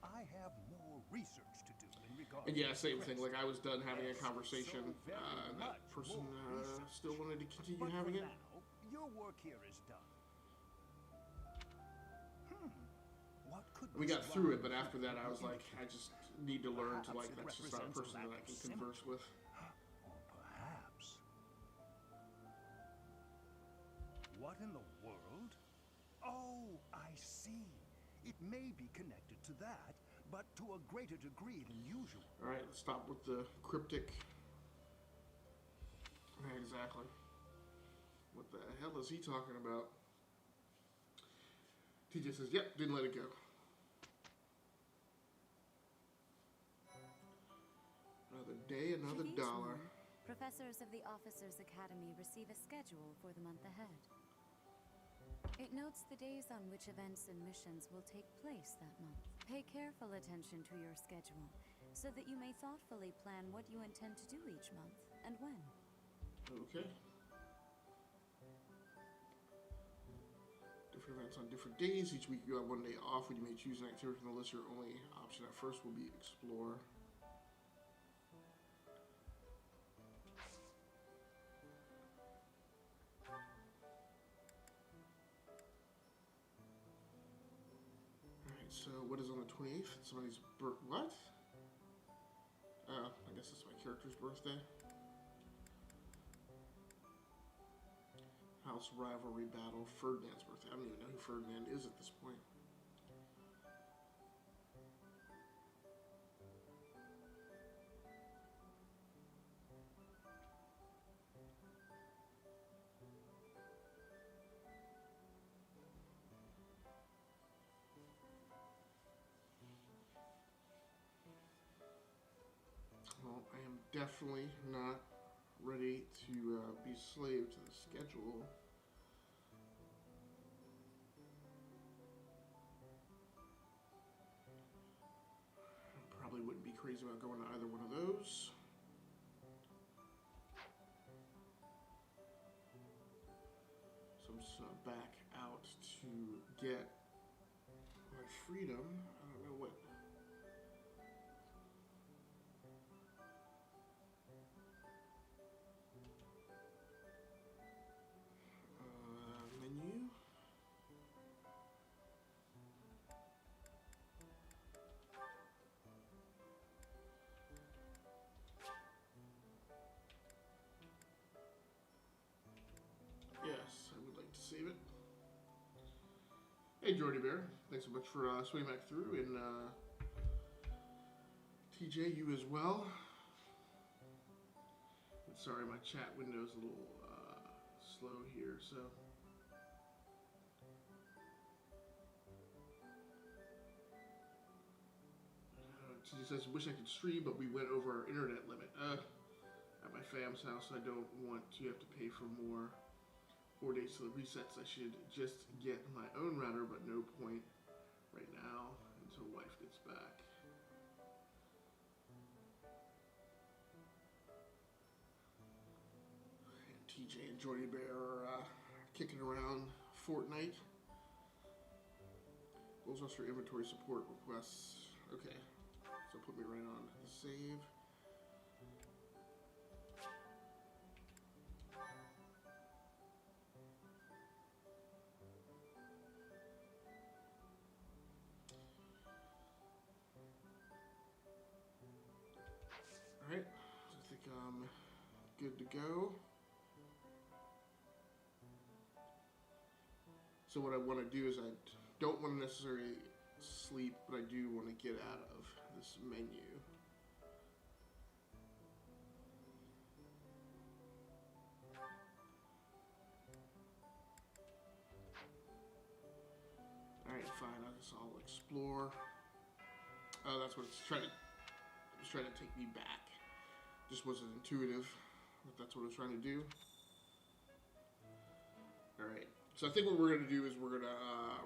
I have more research to do in regards And yeah, to same the thing. crest. Like I was done having a Yes, conversation, so very and much that person more research. still wanted to continue But having for it. now, your work here is done. What could We this got through it, wrong but after that, I was like, indicate? I just need to learn to Perhaps like. it That's just not a represents a person that lack I of can sympathy. converse with. Or perhaps... What in the world? Oh, I see. It may be connected to that, but to a greater degree than usual. All right, let's stop with the cryptic. Yeah, exactly. What the hell is he talking about? TJ says, "Yep, didn't let it go." Another day, another For each dollar. month, professors of the Officers Academy receive a schedule for the month ahead. It notes the days on which events and missions will take place that month. Pay careful attention to your schedule, so that you may thoughtfully plan what you intend to do each month, and when. Okay. Different events on different days. Each week you have one day off when you may choose an activity from the list. Your only option at first will be explore. what is on the 28th? Somebody's what? I guess it's my character's birthday. House rivalry battle, Ferdinand's birthday. I don't even know who Ferdinand is at this point. Well, I am definitely not ready to be slave to the schedule. I probably wouldn't be crazy about going to either one of those. So I'm just gonna back out to get my freedom. I don't know what. Menu. Yes, I would like to save it. Hey, Jordy Bear. Thanks so much for swinging back through. And TJ, you as well. Sorry, my chat window's a little slow here, so. TJ says, wish I could stream, but we went over our internet limit. At my fam's house, I don't want to have to pay for more. 4 days till it resets. I should just get my own router, but no point right now until wife gets back. And TJ and Jordy Bear are kicking around Fortnite. Goals roster inventory support requests. Okay, so put me right on the save. Alright, I think I'm good to go. So what I want to do is I don't want to necessarily sleep, but I do want to get out of this menu. Alright, fine, I guess I'll explore. Oh, that's what it's trying to... It's trying to take me back. Just wasn't intuitive, but that's what I was trying to do. Alright, so I think what we're going to do is we're going to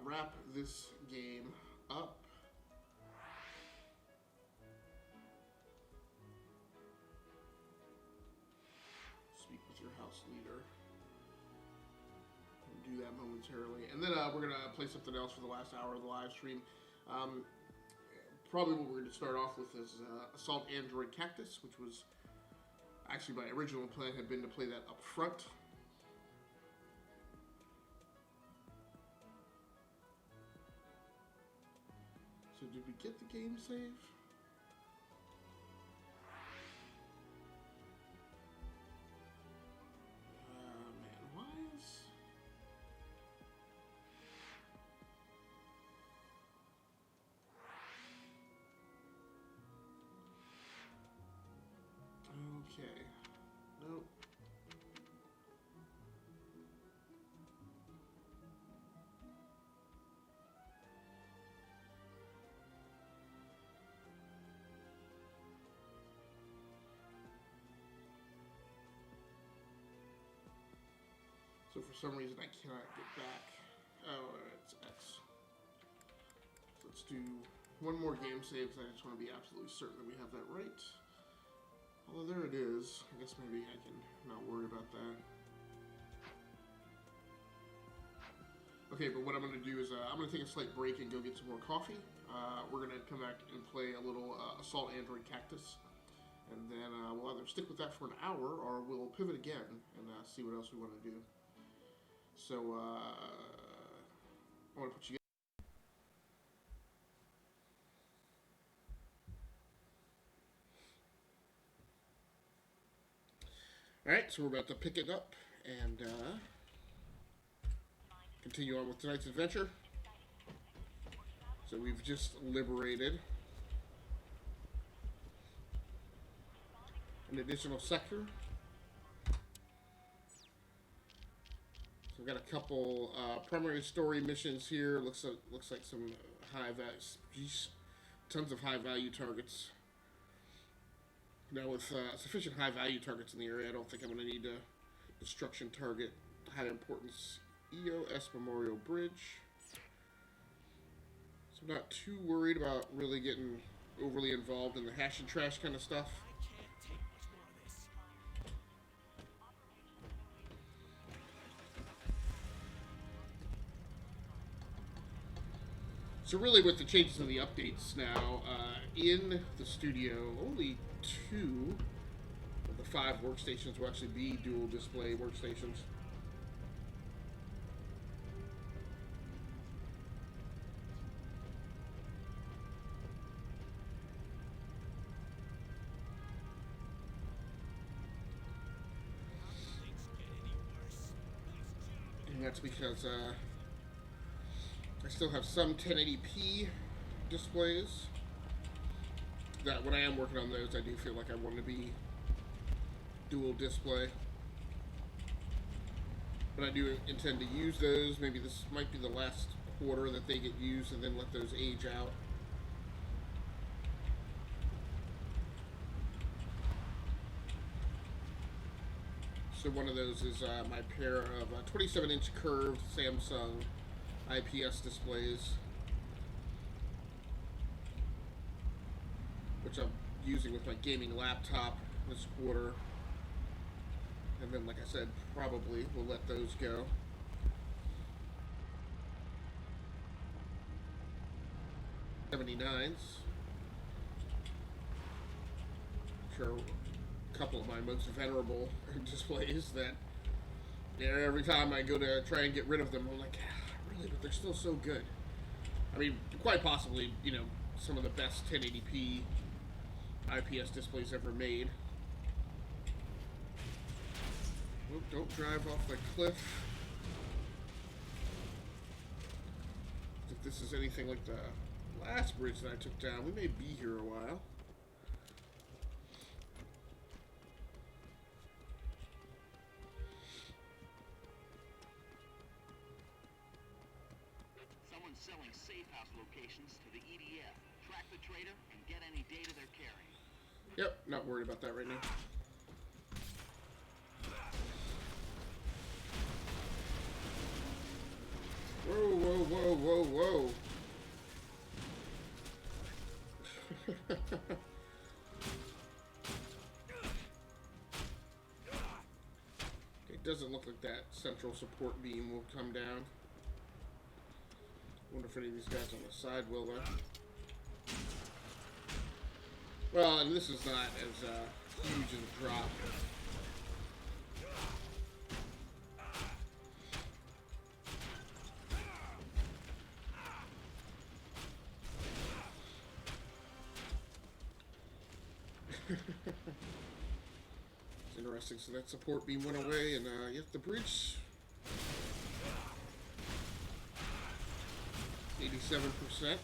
wrap this game up. Speak with your house leader. We'll do that momentarily. And then we're going to play something else for the last hour of the live stream. Probably what we're going to start off with is Assault Android Cactus, which was actually my original plan had been to play that up front. So did we get the game save? Man, why is... Okay. Nope. So for some reason I cannot get back. Oh, it's X. So let's do one more game save because I just want to be absolutely certain that we have that right. Although there it is. I guess maybe I can not worry about that. Okay, but what I'm going to do is I'm going to take a slight break and go get some more coffee. We're going to come back and play a little Assault Android Cactus. And then we'll either stick with that for an hour or we'll pivot again and see what else we want to do. So I want to put you Alright, so we're about to pick it up and continue on with tonight's adventure. So we've just liberated an additional sector. So we've got a couple primary story missions here. Looks like some high value, tons of high value targets. Now with sufficient high value targets in the area, I don't think I'm going to need a destruction target. High importance EOS Memorial Bridge. So I'm not too worried about really getting overly involved in the hash and trash kind of stuff. So really with the changes in the updates now, in the studio, only 2 of the 5 workstations will actually be dual display workstations. And that's because I still have some 1080p displays that when I am working on those, I do feel like I want to be dual display. But I do intend to use those. Maybe this might be the last quarter that they get used and then let those age out. So one of those is my pair of 27-inch curved Samsung IPS displays, which I'm using with my gaming laptop this quarter. And then, like I said, probably we'll let those go. '79s. Sure, a couple of my most venerable displays that, you know, every time I go to try and get rid of them, I'm like, really, but they're still so good. I mean, quite possibly, you know, some of the best 1080p IPS displays ever made. Oop, don't drive off the cliff. If this is anything like the last bridge that I took down, we may be here a while. Someone's selling safe house locations to the EDF. Track the trader and get any data they're carrying. Yep, not worried about that right now. Whoa, whoa, whoa, whoa, whoa. It doesn't look like that central support beam will come down. Wonder if any of these guys on the side will, though. Well, and this is not as huge as a drop. It's interesting. So that support beam went away, and yet the bridge 87%.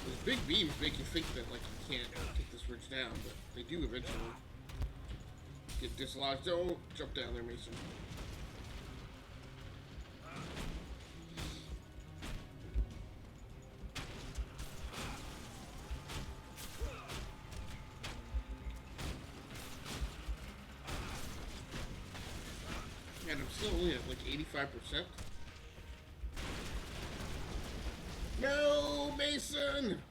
Those big beams make you think that like you can't take this bridge down, but they do eventually get dislodged. Don't jump down there, Mason. And I'm still only at like 85%. No, Mason!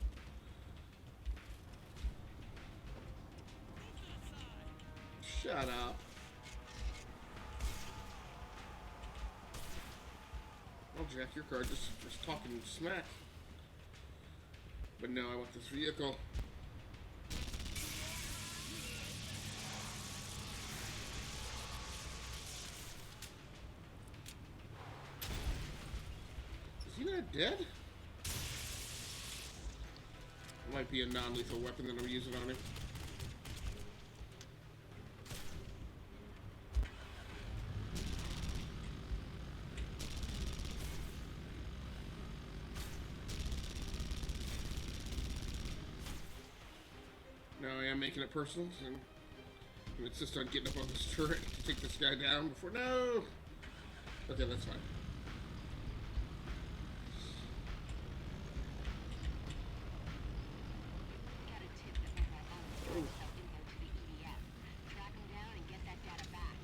Shut up. I'll jack your car just talking smack. But no, I want this vehicle. Is he not dead? Am might be a non-lethal weapon that I'm using on him. Now I am making it personal, and I'm insist on getting up on this turret to take this guy down before. No! Okay, that's fine. Got a tip that one of my uncles sell info to the EDF. Track them down and get that data back.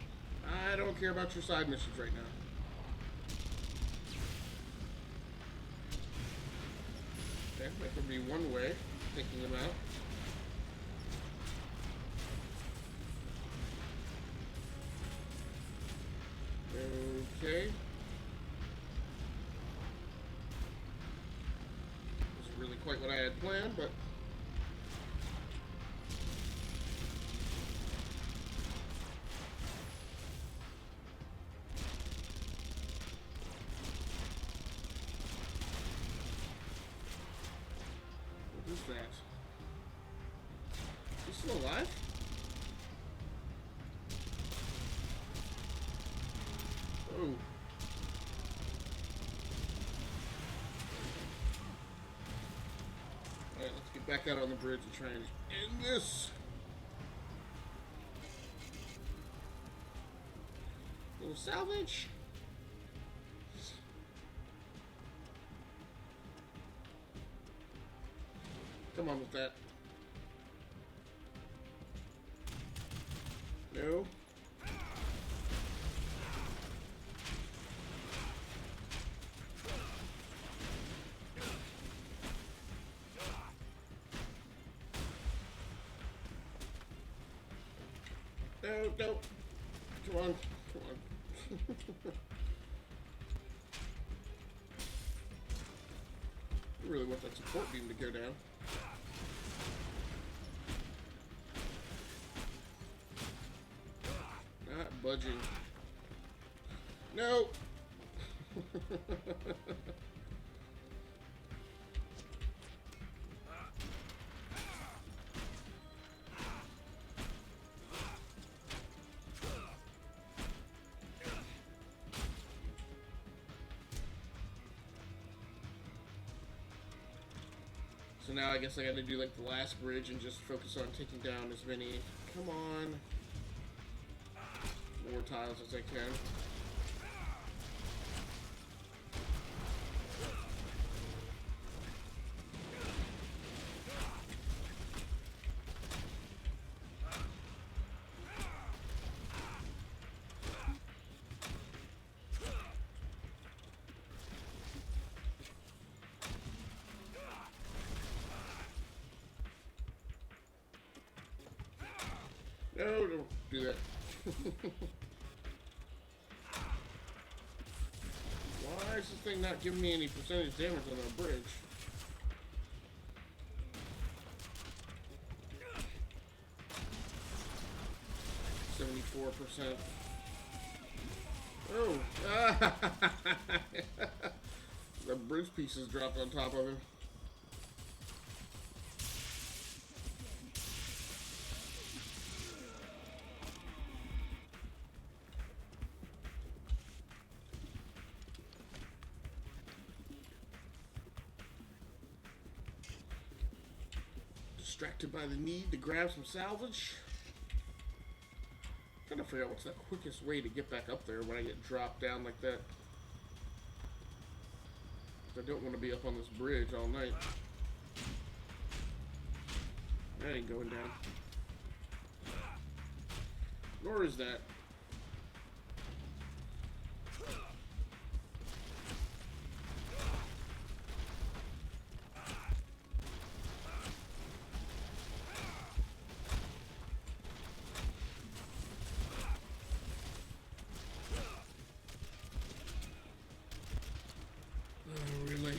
I don't care about your side missions right now. Okay, that could be one way of taking him out. Okay. Wasn't really quite what I had planned, but what is that? Is he still alive? Oh. Alright, let's get back out on the bridge and try and end this. Little salvage. Come on with that. No. No, no. Come on. Come on. I really want that support beam to go down. Not budging. No! So now I guess I gotta do like the last bridge and just focus on taking down as many, come on, more tiles as I can. No, don't do that. Why is this thing not giving me any percentage damage on our bridge? %. Oh! The bridge pieces dropped on top of him. Distracted by the need to grab some salvage. Trying to figure out what's the quickest way to get back up there when I get dropped down like that. I don't want to be up on this bridge all night. That ain't going down. Nor is that. Really?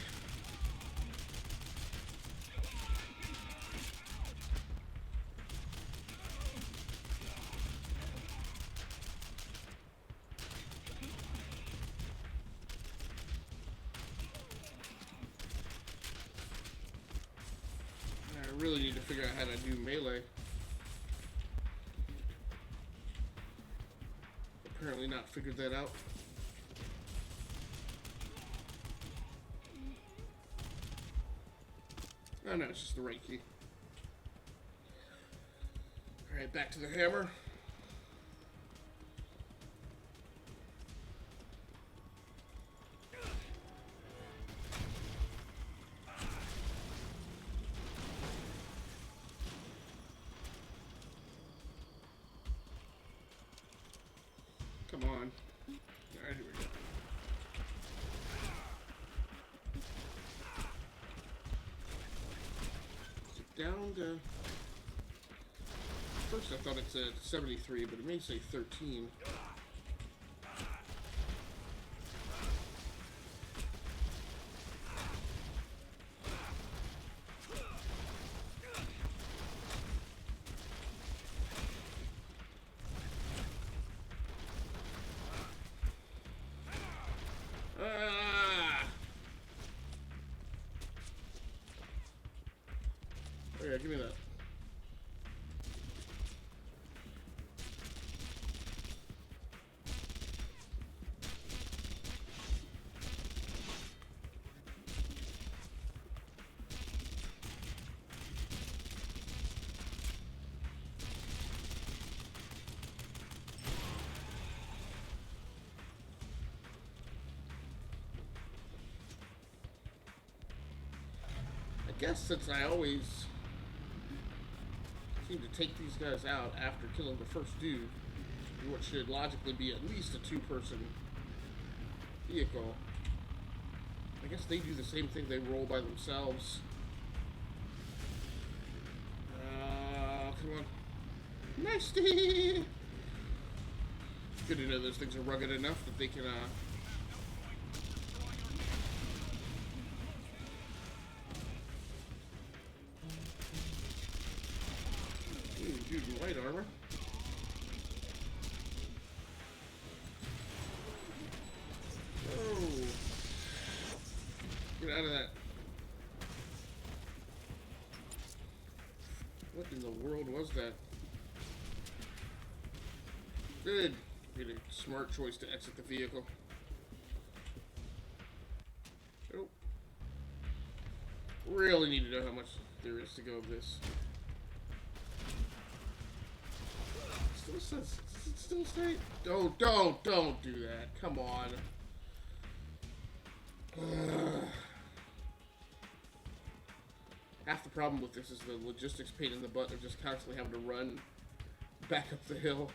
really need to figure out how to do melee. Apparently not figured that out. Oh no, it's just the right key. Alright, back to the hammer. Come on. Alright, here we go. Is it down to... First I thought it said 73, but it may say 13. Oh yeah, give me that. I guess since I always seem to take these guys out after killing the first dude, in what should logically be at least a two-person vehicle, I guess they do the same thing, they roll by themselves. Come on. Nasty! It's good to know those things are rugged enough that they can, dude in white armor. Oh. Get out of that. What in the world was that? Good. Made a smart choice to exit the vehicle. Oh. Really need to know how much there is to go of this. Still says, does it still say? Don't do that. Come on. Half the problem with this is the logistics pain in the butt of just constantly having to run back up the hill.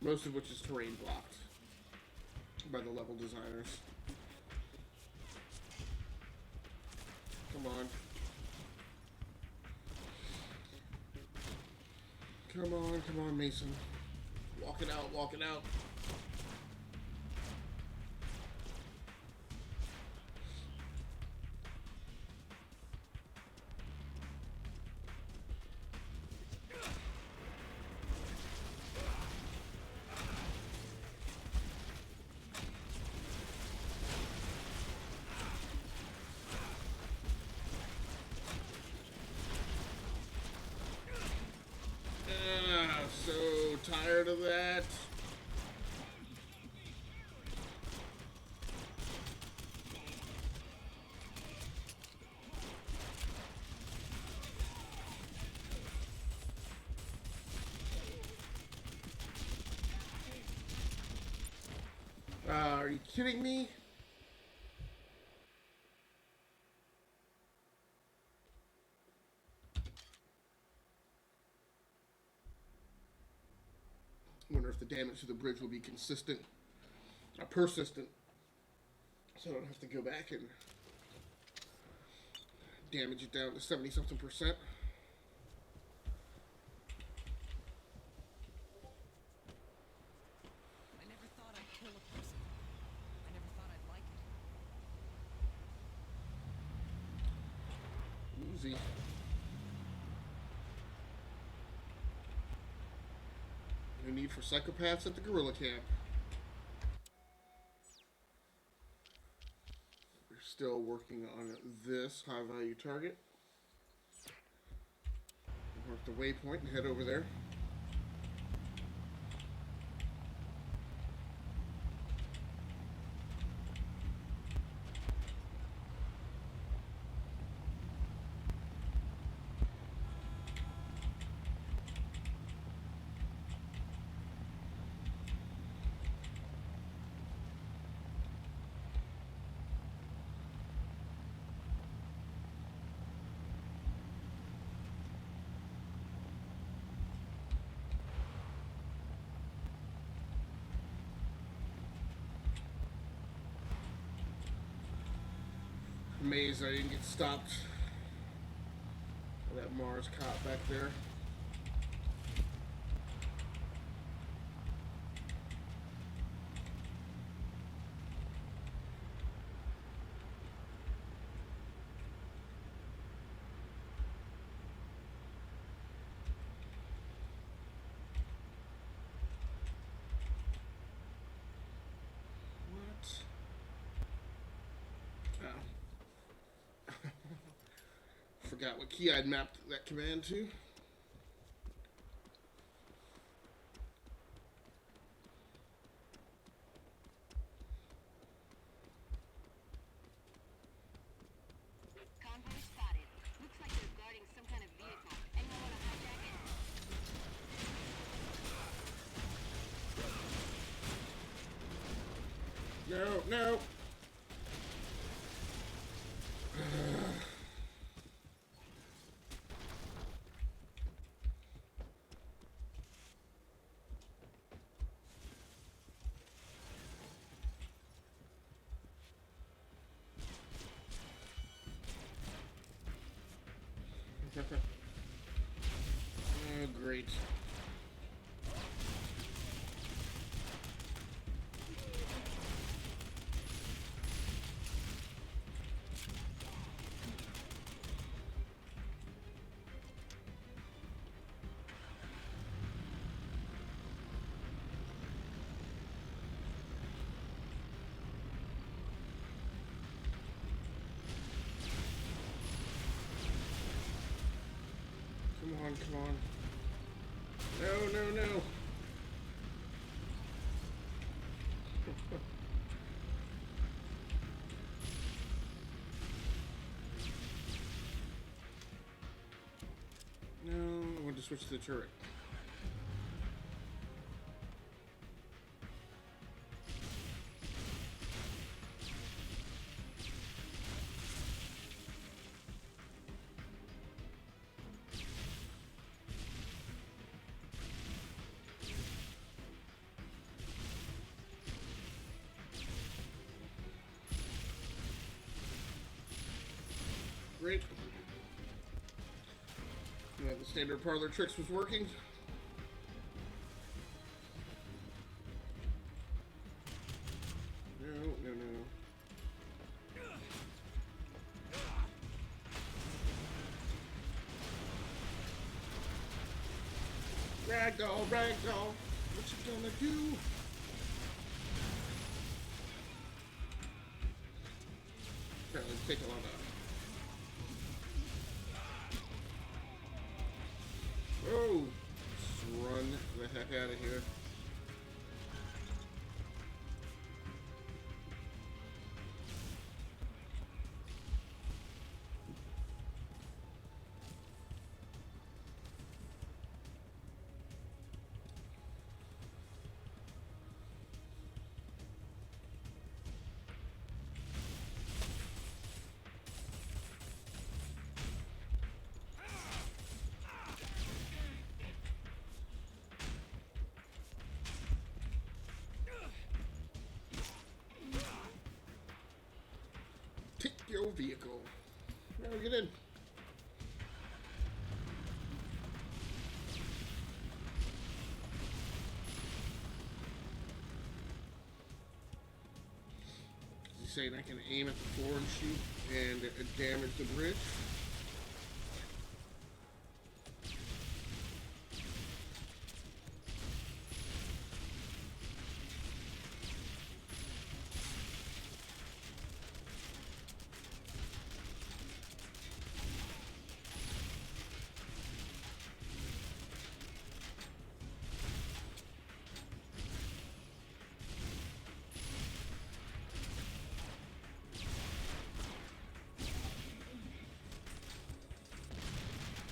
Most of which is terrain blocked by the level designers. Come on. Come on, Mason. Walk it out, walk it out. So tired of that. Are you kidding me? I wonder if the damage to the bridge will be consistent, persistent, so I don't have to go back and damage it down to 70-something%. I never thought I'd kill a person. I never thought I'd like it. Easy. No need for psychopaths at the guerrilla camp. There's still working on this high value target. Mark the waypoint and head over there. Amazed I didn't get stopped by that Mars cop back there. Forgot what key I'd mapped that command to. Convoy spotted. Looks like they're guarding some kind of vehicle. Anyone want to hijack it? No, no. Oh, great. Come on. No, no, no. No, I want to switch to the turret. Great. The standard parlor tricks was working. No, no, no. Ragdoll, ragdoll. What you gonna do? Apparently take a lot of. Oh! Just run the heck out of here. Take your vehicle. Now get in. He's saying I can aim at the floor and shoot and damage the bridge.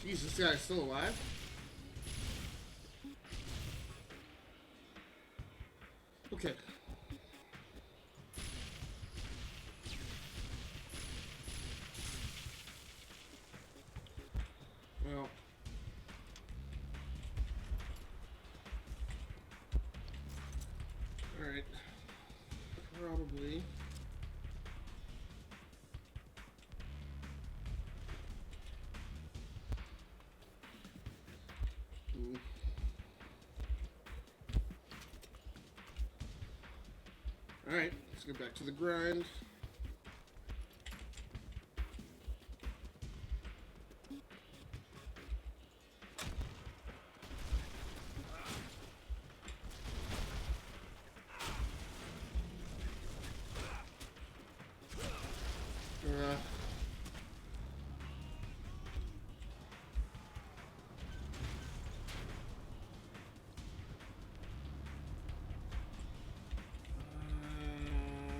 Jeez, this guy's still alive? Okay. Well. Alright. Probably. Alright, let's get back to the grind.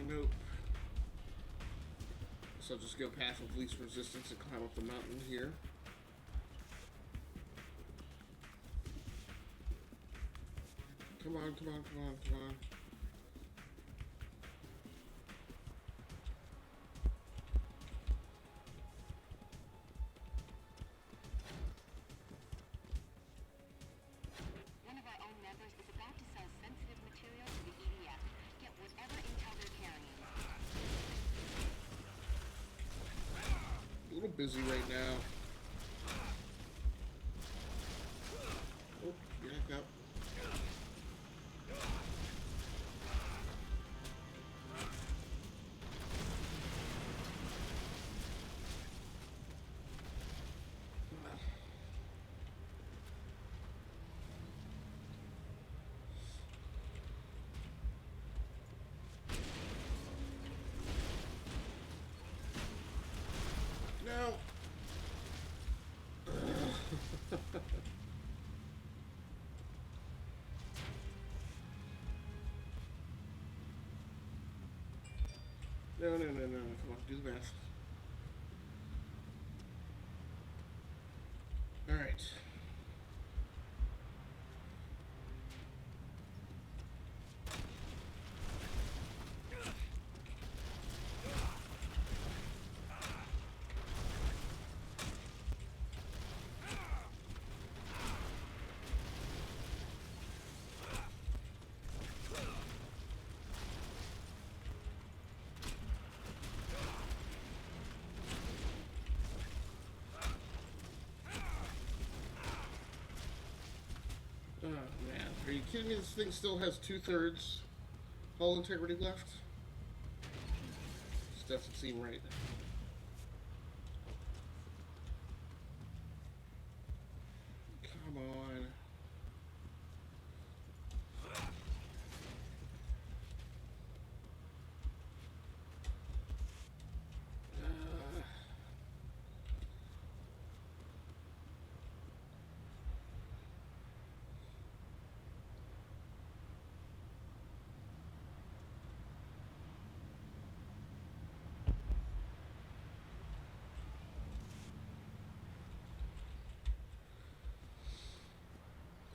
Nope. So I'll just go path of least resistance and climb up the mountain here. Come on, come on, come on, come on. One of our own members is about to sell sensitive material to the EDF. Get whatever intel they're carrying. A little busy right now. Oh, back up. No. No, no, no, no. Come on, do the math. All right. Oh, man. Are you kidding me? This thing still has 2/3 hull integrity left? This doesn't seem right. Come on.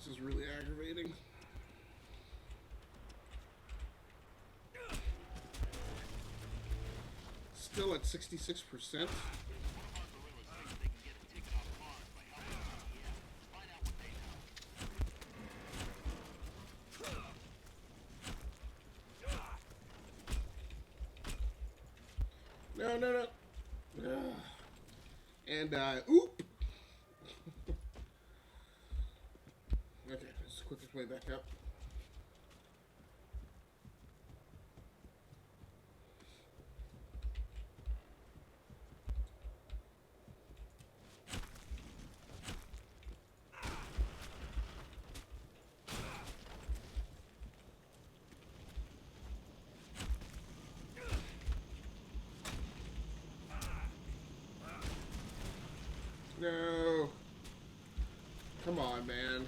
This is really aggravating. Still at 66%. No, no, no. Ugh. And, oop! Okay, this is the quickest way back up. No. Come on, man.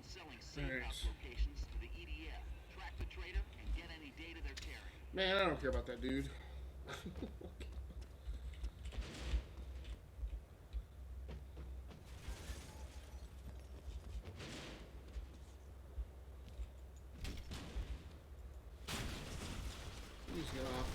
selling safe Alright. house locations to the EDF. Track the traitor and get any data they're carrying. Man, I don't care about that dude. Please get off.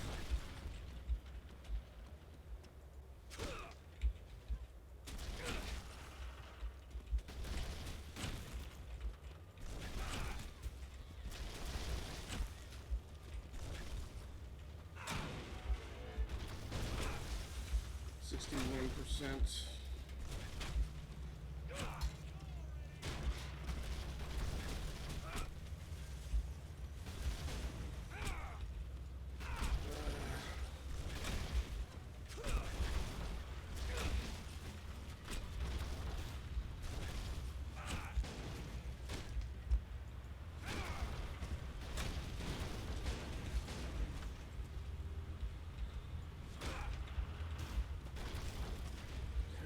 %.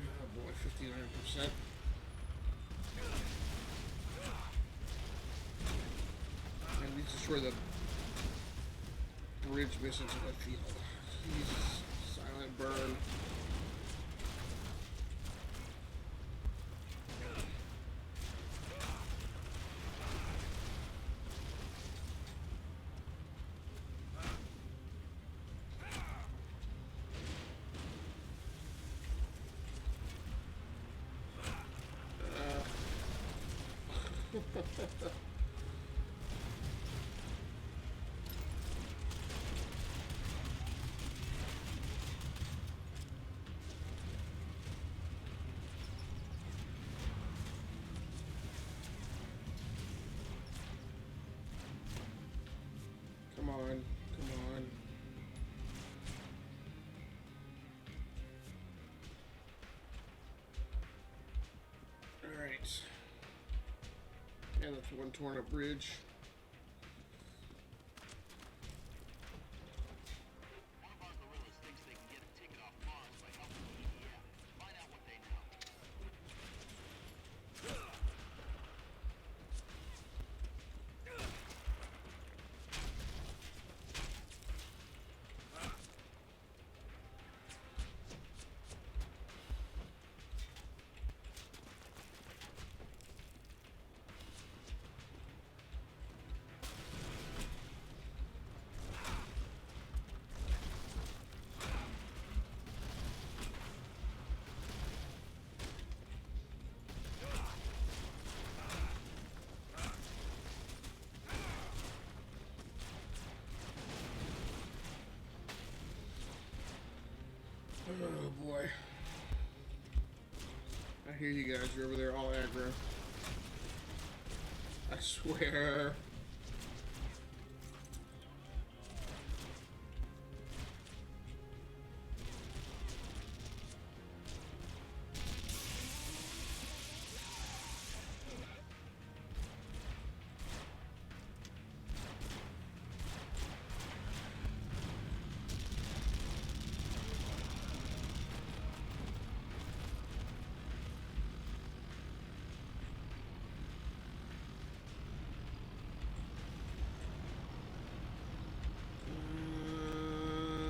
Oh boy, 59%. And we destroy the bridge missions in the field. Jesus. Silent burn. Come on, come on. Alright. And that's one torn up bridge. One of our guerrillas thinks they can get a ticket off Mars by helping the EDF. Find out what they know. Oh boy. I hear you guys, you're over there all aggro. I swear.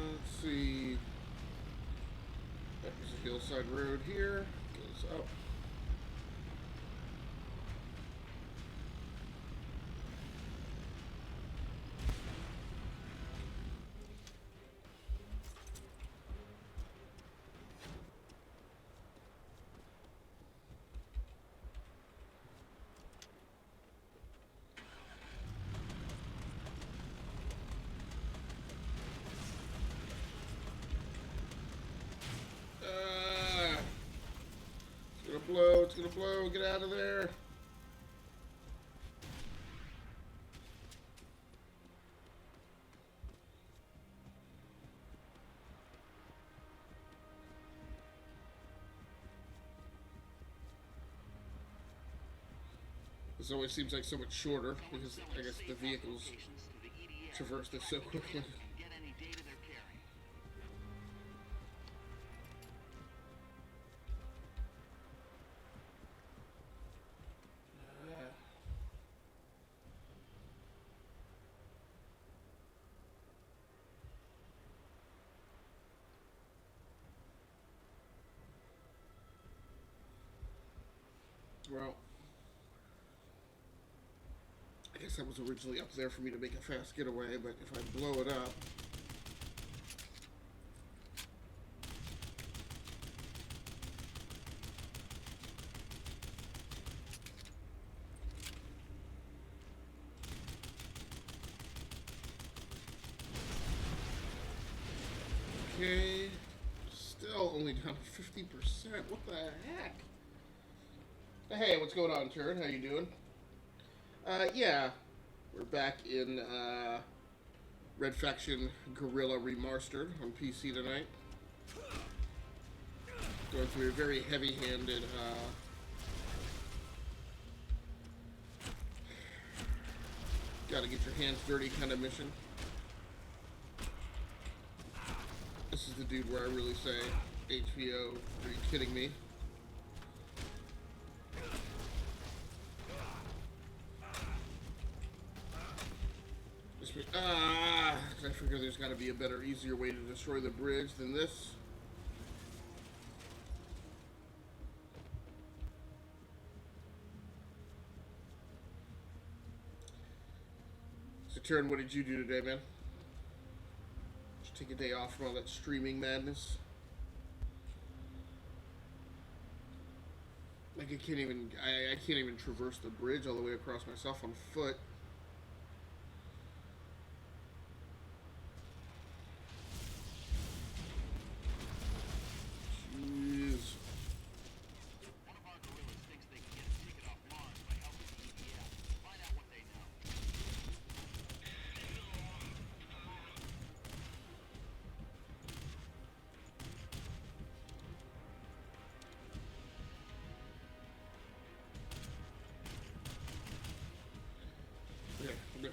Let's see. There's a hillside road here. Goes up. It's gonna blow, it's gonna blow, get out of there. This always seems like so much shorter because I guess the vehicles traverse this so quickly. Get any data they're carrying. Well, I guess that was originally up there for me to make a fast getaway, but if I blow it up... Okay, still only down 50%. What the heck? Hey, what's going on, Turn? How you doing? Yeah, we're back in Red Faction Guerrilla Remastered on PC tonight. Going through a very heavy-handed gotta get your hands dirty kind of mission. This is the dude where I really say, HBO, are you kidding me? I figure there's got to be a better, easier way to destroy the bridge than this. So, Turn, what did you do today, man? Just take a day off from all that streaming madness. Like I can't even traverse the bridge all the way across myself on foot.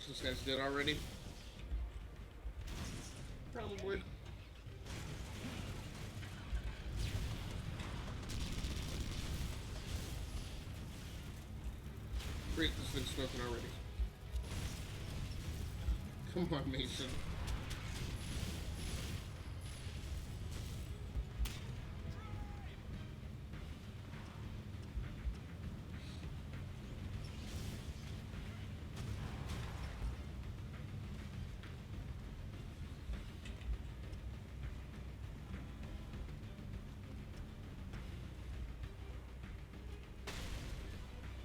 This guy's dead already. Probably. Great, this thing's smoking already. Come on, Mason.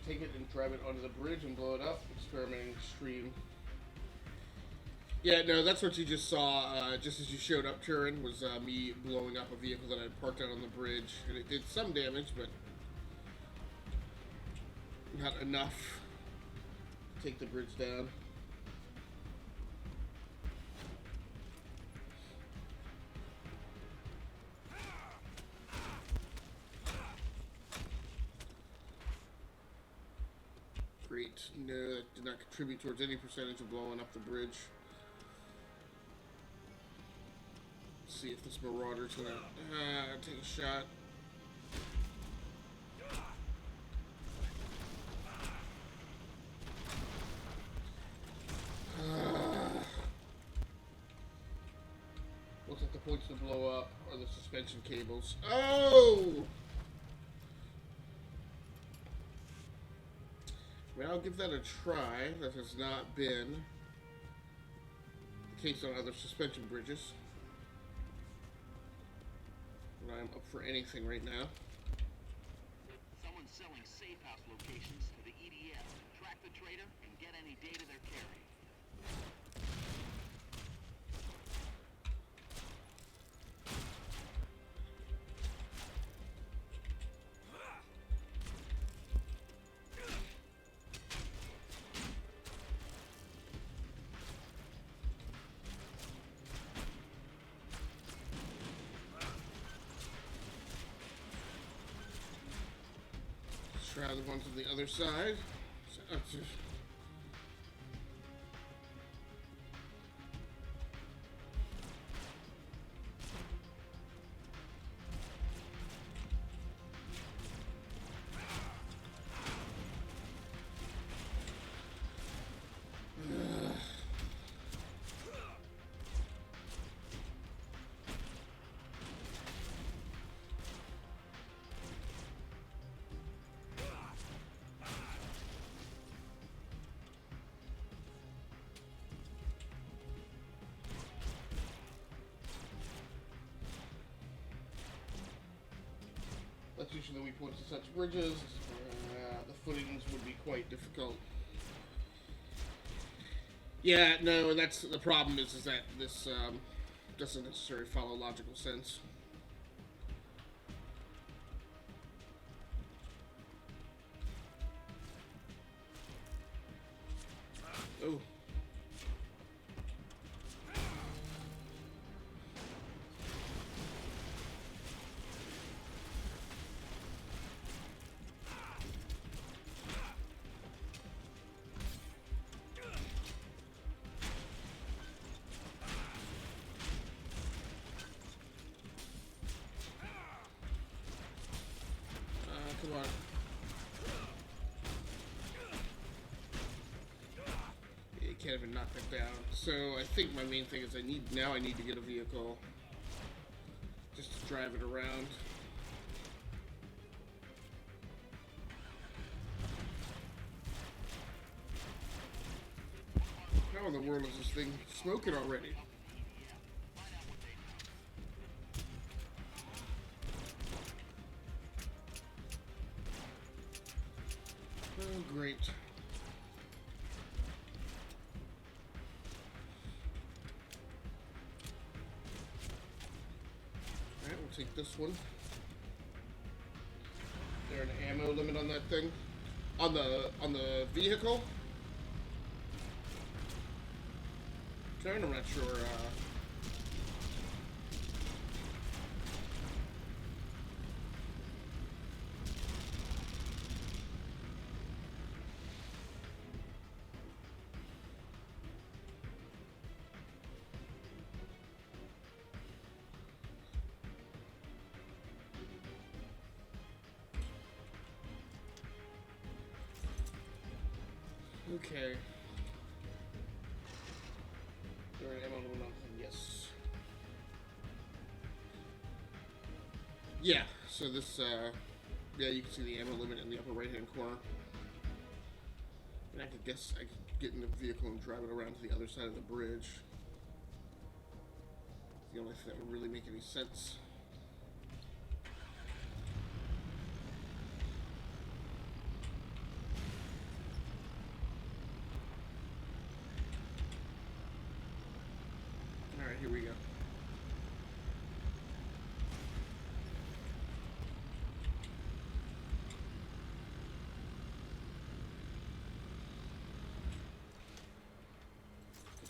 Take it and drive it onto the bridge and blow it up. Experimenting stream. Yeah, no, that's what you just saw, just as you showed up, Turin, was me blowing up a vehicle that I parked out on the bridge. And it did some damage, but not enough to take the bridge down. Great. No, that did not contribute towards any percentage of blowing up the bridge. Let's see if this Marauder's gonna take a shot. Looks like the points to blow up are the suspension cables. Oh! Well, I'll give that a try. That has not been the case on other suspension bridges. But I'm up for anything right now. Someone's selling safe house locations to the EDF. Track the trader and get any data they're carrying. Try the ones on the other side. establishing the weak points of such bridges, the footings would be quite difficult. Yeah, no, and that's the problem is that this doesn't necessarily follow logical sense. Oh. Come on. You can't even knock that down. So I think my main thing is I need to get a vehicle just to drive it around. How in the world is this thing smoking already? Oh, great. Alright, we'll take this one. Is there an ammo limit on that thing? On the vehicle? I'm not sure, okay. There an ammo limit on the yes. Yeah, so this, yeah, you can see the ammo limit in the upper right-hand corner. And I could guess I could get in the vehicle and drive it around to the other side of the bridge. It's the only thing that would really make any sense. Alright, here we go.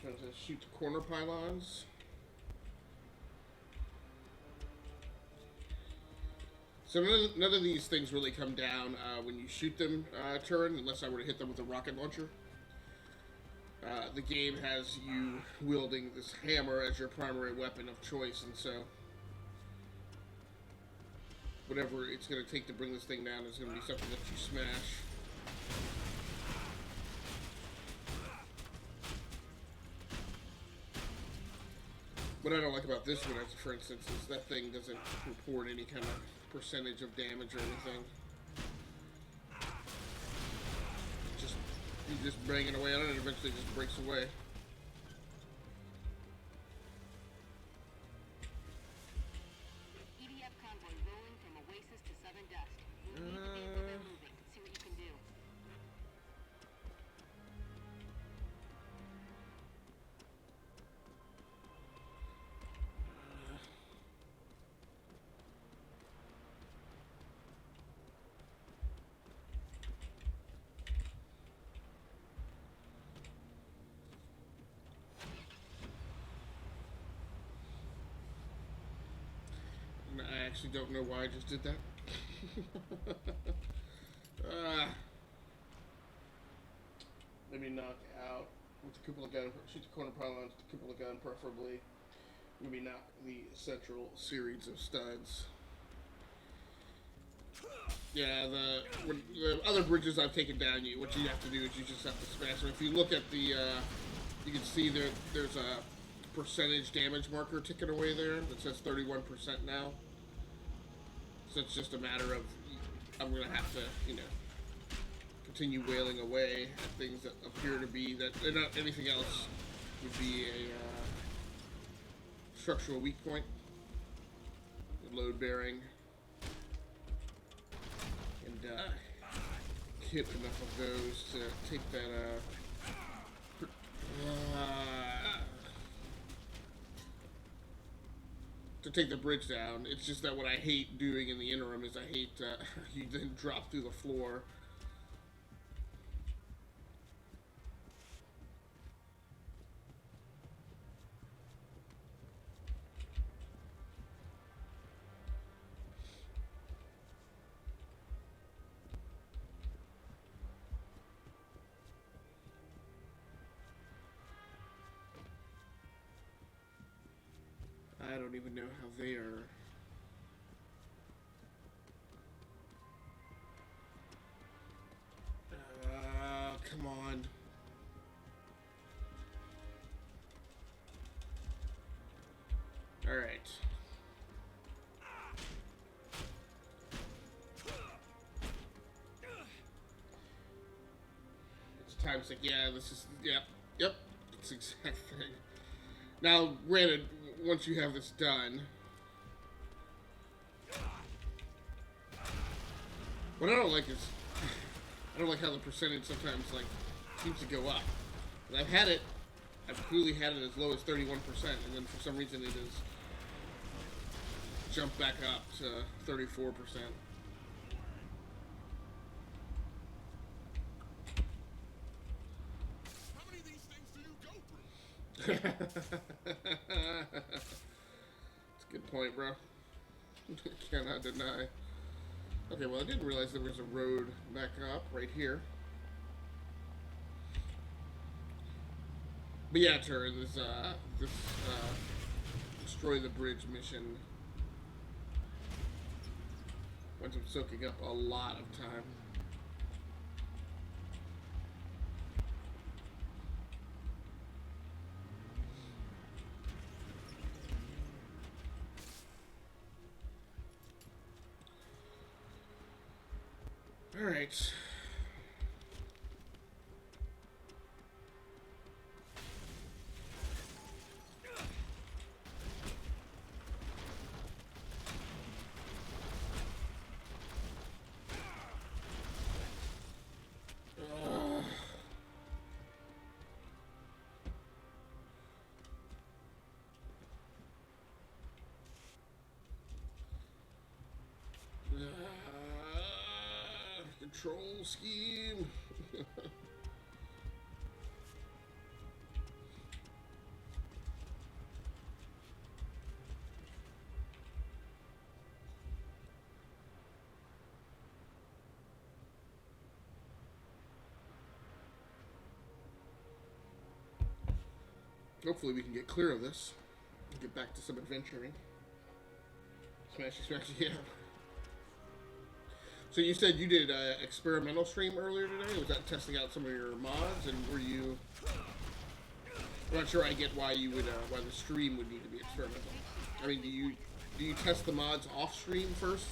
Trying to shoot the corner pylons. So none of these things really come down when you shoot them, Turin, unless I were to hit them with a rocket launcher. The game has you wielding this hammer as your primary weapon of choice, and so whatever it's going to take to bring this thing down is going to be something that you smash. What I don't like about this one, for instance, is that thing doesn't report any kind of percentage of damage or anything. You just banging away on it and eventually just breaks away. EDF convoy rolling from Oasis to Southern Dust. We'll need the vehicle they're moving. See what you can do. I actually don't know why I just did that. Maybe knock out with the cupola gun, shoot the corner pylons with the cupola gun preferably. Maybe knock the central series of studs. Yeah, the other bridges I've taken down, what you have to do is you just have to smash them. If you look at the, you can see there's a percentage damage marker ticking away there that says 31% now. So it's just a matter of, I'm going to have to, continue wailing away at things that appear to be, that they're not anything else, would be a structural weak point. Load bearing. and hit enough of those to take that to take the bridge down. It's just that what I hate doing in the interim is I hate you then drop through the floor. I don't even know how they are. Come on. All right. It's time to, yeah, this is, yep, it's the exact thing. Now, granted, once you have this done, what I don't like is, I don't like how the percentage sometimes, like, seems to go up. And I've clearly had it as low as 31%, and then for some reason it has jumped back up to 34%. How many of these things do you go through? That's a good point, bro. Cannot deny. Okay, well, I didn't realize there was a road back up right here. But yeah, Tur, this destroy the bridge mission winds up soaking up a lot of time. All right. Control scheme. Hopefully we can get clear of this and get back to some adventuring. Smashy, smashy, yeah. So you said you did an experimental stream earlier today? Was that testing out some of your mods? And were you... I'm not sure I get why you would, why the stream would need to be experimental. I mean, do you test the mods off stream first?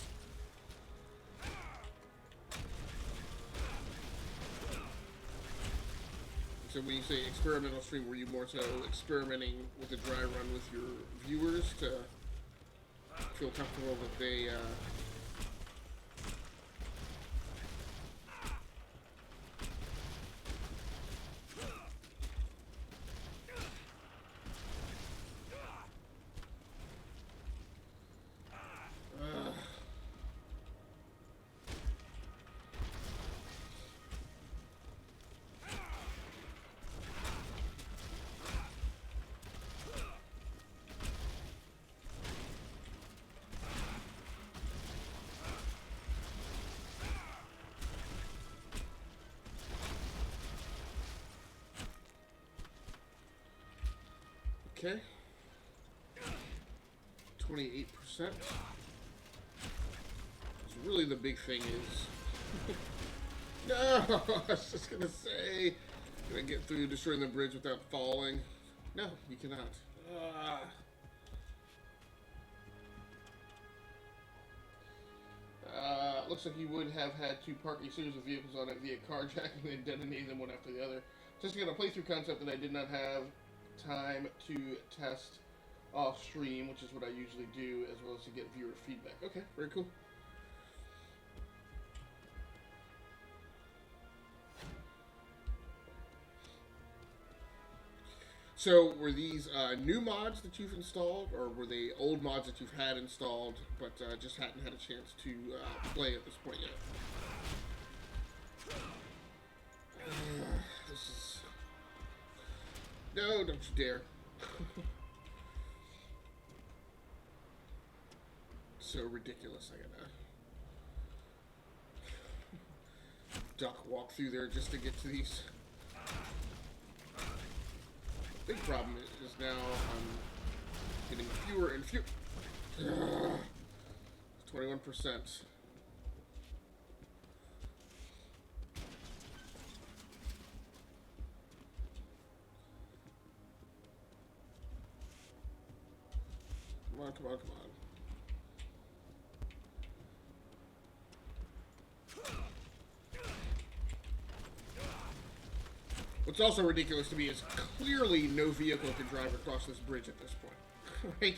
So when you say experimental stream, were you more so experimenting with a dry run with your viewers to feel comfortable that they... Okay. 28%. So really the big thing is... No! I was just gonna say... Can I get through destroying the bridge without falling? No, you cannot. Looks like you would have had to park a series of vehicles on it via carjacking and detonate them one after the other. Just to get a playthrough concept that I did not have time to test off stream, which is what I usually do, as well as to get viewer feedback. Okay, very cool. So, were these new mods that you've installed, or were they old mods that you've had installed, but just hadn't had a chance to play at this point yet? This is... No, don't you dare. So ridiculous, I gotta duck walk through there just to get to these. Big problem is now I'm getting fewer and fewer. 21%. Come on, come on, come on. What's also ridiculous to me is clearly no vehicle can drive across this bridge at this point, right?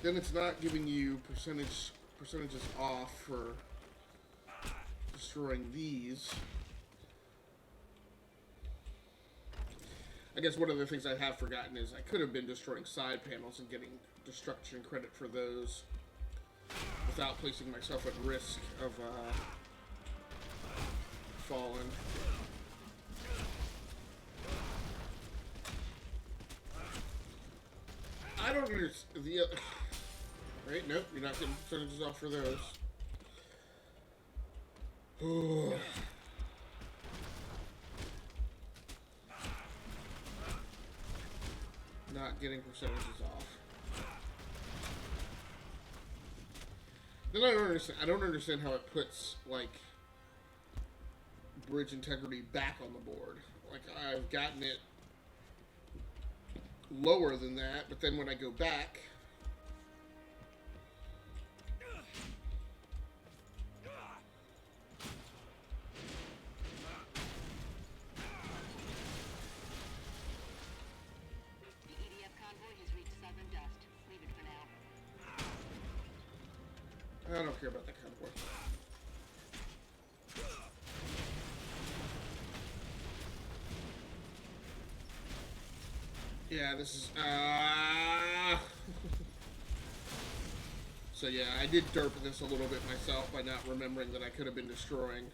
Then it's not giving you percentages off for destroying these. I guess one of the things I have forgotten is I could have been destroying side panels and getting destruction credit for those without placing myself at risk of falling. I don't understand the right? Nope, you're not getting percentages off for those. Not getting percentages off. Then I don't understand how it puts like bridge integrity back on the board. Like I've gotten it lower than that, but then when I go back, The EDF convoy has reached southern dust. Leave it for now. I don't care about that kind of work. Yeah, this is so yeah, I did derp this a little bit myself by not remembering that I could have been destroying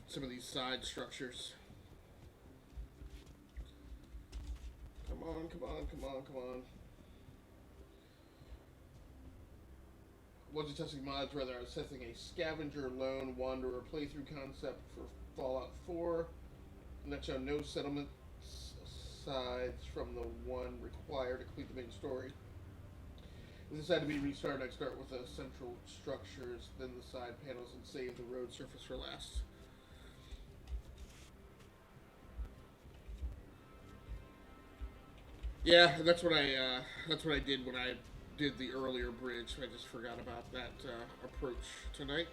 some of these side structures. Come on, come on, come on, come on. Wasn't testing mods, rather I was testing a scavenger lone wanderer playthrough concept for Fallout 4, and that showed no settlement sides from the one required to complete the main story. If this had to be restarted, I'd start with the central structures, then the side panels, and save the road surface for last. Yeah, that's what I did when I did the earlier bridge. I just forgot about that approach tonight.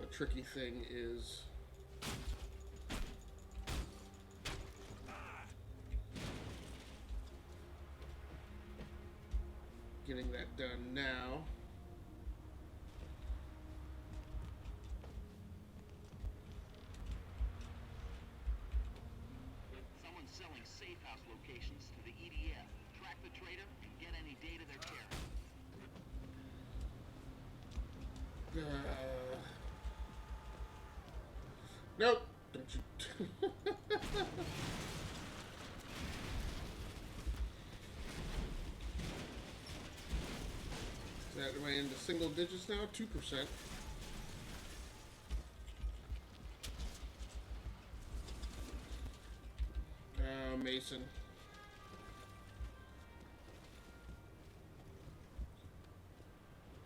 The tricky thing is getting that done now. Someone's selling safe house locations to the EDF. Track the trader and get any data they're carrying. Nope. Don't you? Am I into single digits now? 2%. Mason.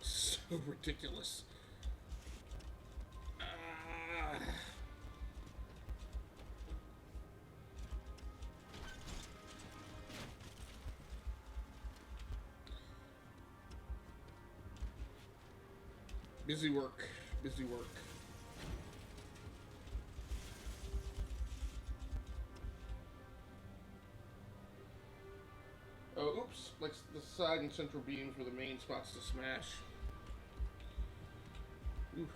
So ridiculous. Busy work. Busy work. the side and central beams were the main spots to smash. Oof.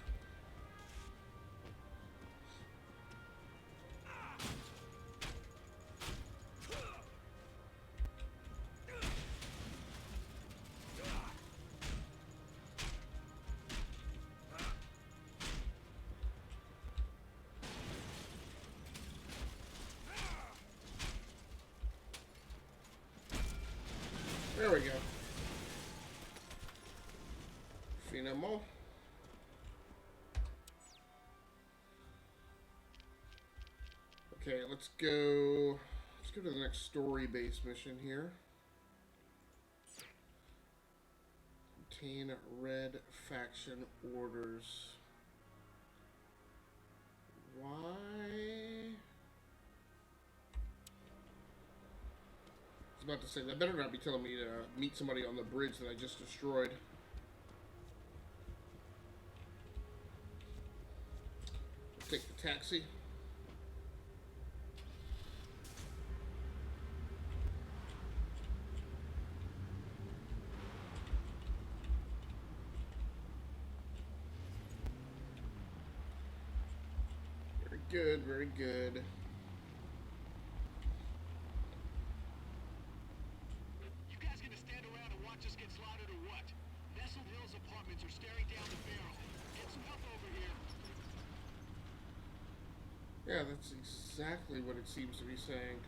There we go. Finamo. Okay, let's go to the next story-based mission here. Obtain red faction orders. Why? I was about to say, that better not be telling me to meet somebody on the bridge that I just destroyed. Take the taxi. Very good, very good. You guys gonna stand around and watch us get slaughtered or what? Nestle Hills apartments are staring down the barrel. Get some help over here. Yeah, that's exactly what it seems to be saying.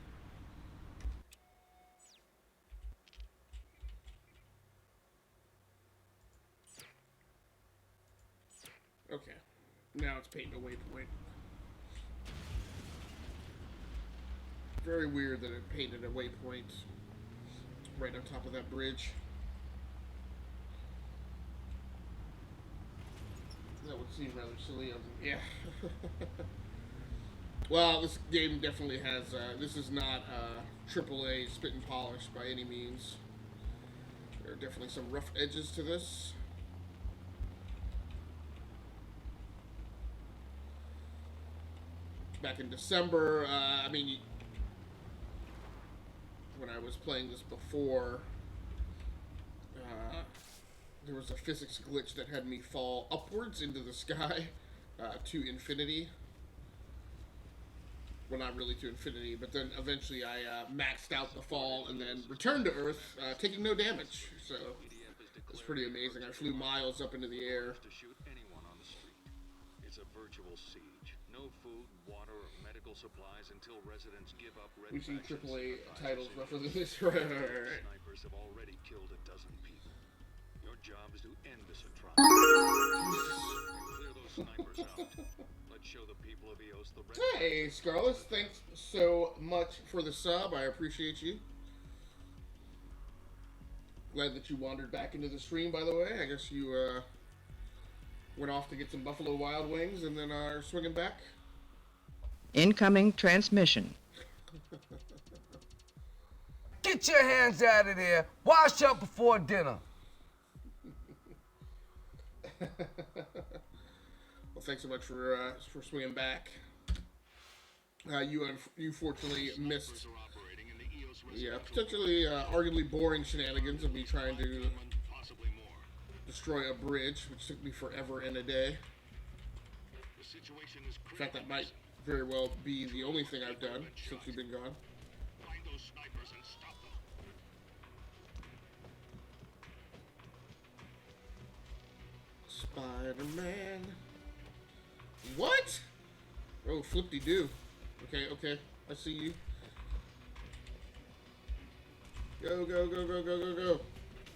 Okay. Now it's painting a waypoint. Very weird that it painted a waypoint right on top of that bridge. That would seem rather silly. Yeah. Well, this game definitely has, this is not AAA spit and polish by any means. There are definitely some rough edges to this. Back in December, I mean, when I was playing this before, there was a physics glitch that had me fall upwards into the sky to infinity. Well, not really to infinity, but then eventually I maxed out the fall and then returned to Earth, taking no damage. So it's pretty amazing. I flew miles up into the air. To shoot anyone on the street. It's a virtual siege. No food, water, or medical supplies until residents give up red We've seen faction AAA sympathizers titles in rougher than India. this. Right. Snipers have already killed a dozen people. Your job is to end this atrocity. Clear those snipers out. Let's show the people of Eos the red. Hey, Scarlett, thanks so much for the sub. I appreciate you. Glad that you wandered back into the stream, by the way. I guess you went off to get some Buffalo Wild Wings and then are swinging back. Incoming transmission. Get your hands out of there. Wash up before dinner. Well, thanks so much for swinging back. You fortunately missed, yeah, potentially arguably boring shenanigans of me trying to destroy a bridge, which took me forever and a day. In fact, that might very well be the only thing I've done since you've been gone. Find those snipers and stop them. Spider-Man. What? Oh, flip-de-doo. Okay, okay. I see you. Go, go, go, go, go, go, go.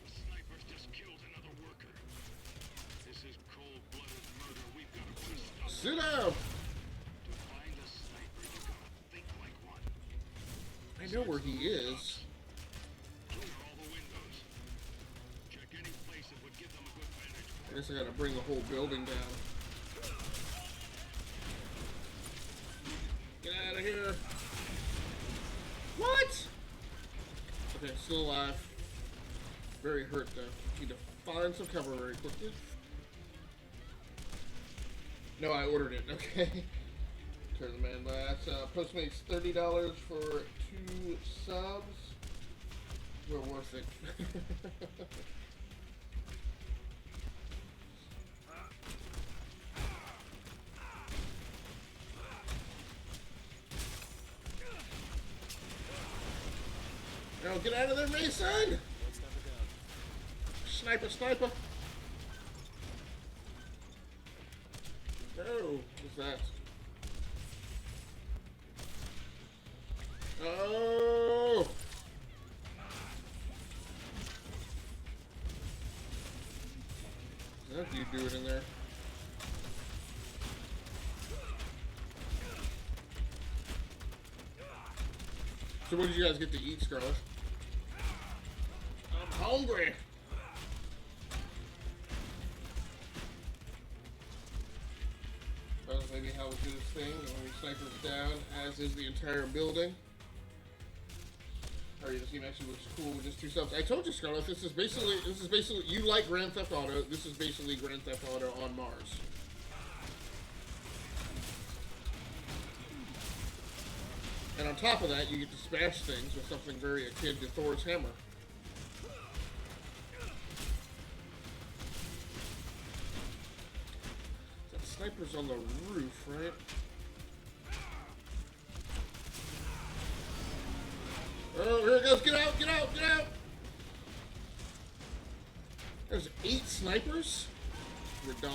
Snipers just killed another worker. This is cold-blooded murder. We've got to put a stop. Sit down. To find a sniper, you gotta think like one. I know where he is. Clear all the windows. Check any place that would give them a good vantage point. I guess I gotta bring the whole building down. Get out of here. What? Okay, still alive. Very hurt though. Need to find some cover very quickly. No, I ordered it. Okay. Turn the man last. Postmates $30 for 2 subs. Well worth it. No, get out of there, Mason! Sniper, sniper! Oh, what's that? Oh! What's that dude doing in there? So what did you guys get to eat, Scarlet? I'm hungry! That was maybe how we do this thing. When we snipers down, as is the entire building. Alright, this game actually looks cool with just two subs. I told you, Scarlet, this is basically you like Grand Theft Auto. This is basically Grand Theft Auto on Mars. And on top of that, you get to smash things with something very akin to Thor's hammer. That sniper's on the roof, right? Oh, here it goes. Get out, get out, get out! There's 8 snipers? You're dumb.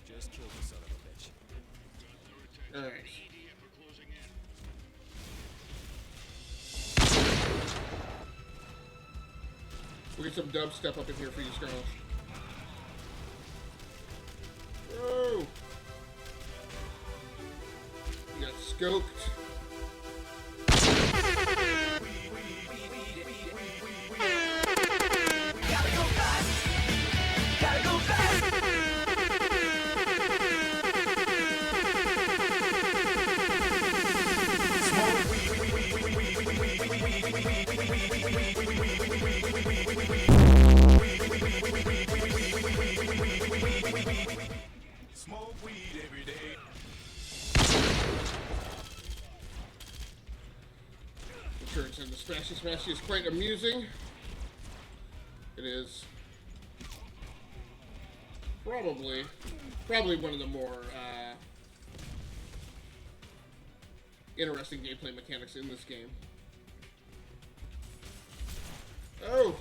Just kill the son of a bitch. Alright. We'll get some dubstep up in here for you, Scarlet. Whoa! You got scoped. Gotta go fast! Gotta go fast! Smoke weed every day. The church and the Smashy Smashy is quite amusing. It is probably one of the more interesting gameplay mechanics in this game. Oh!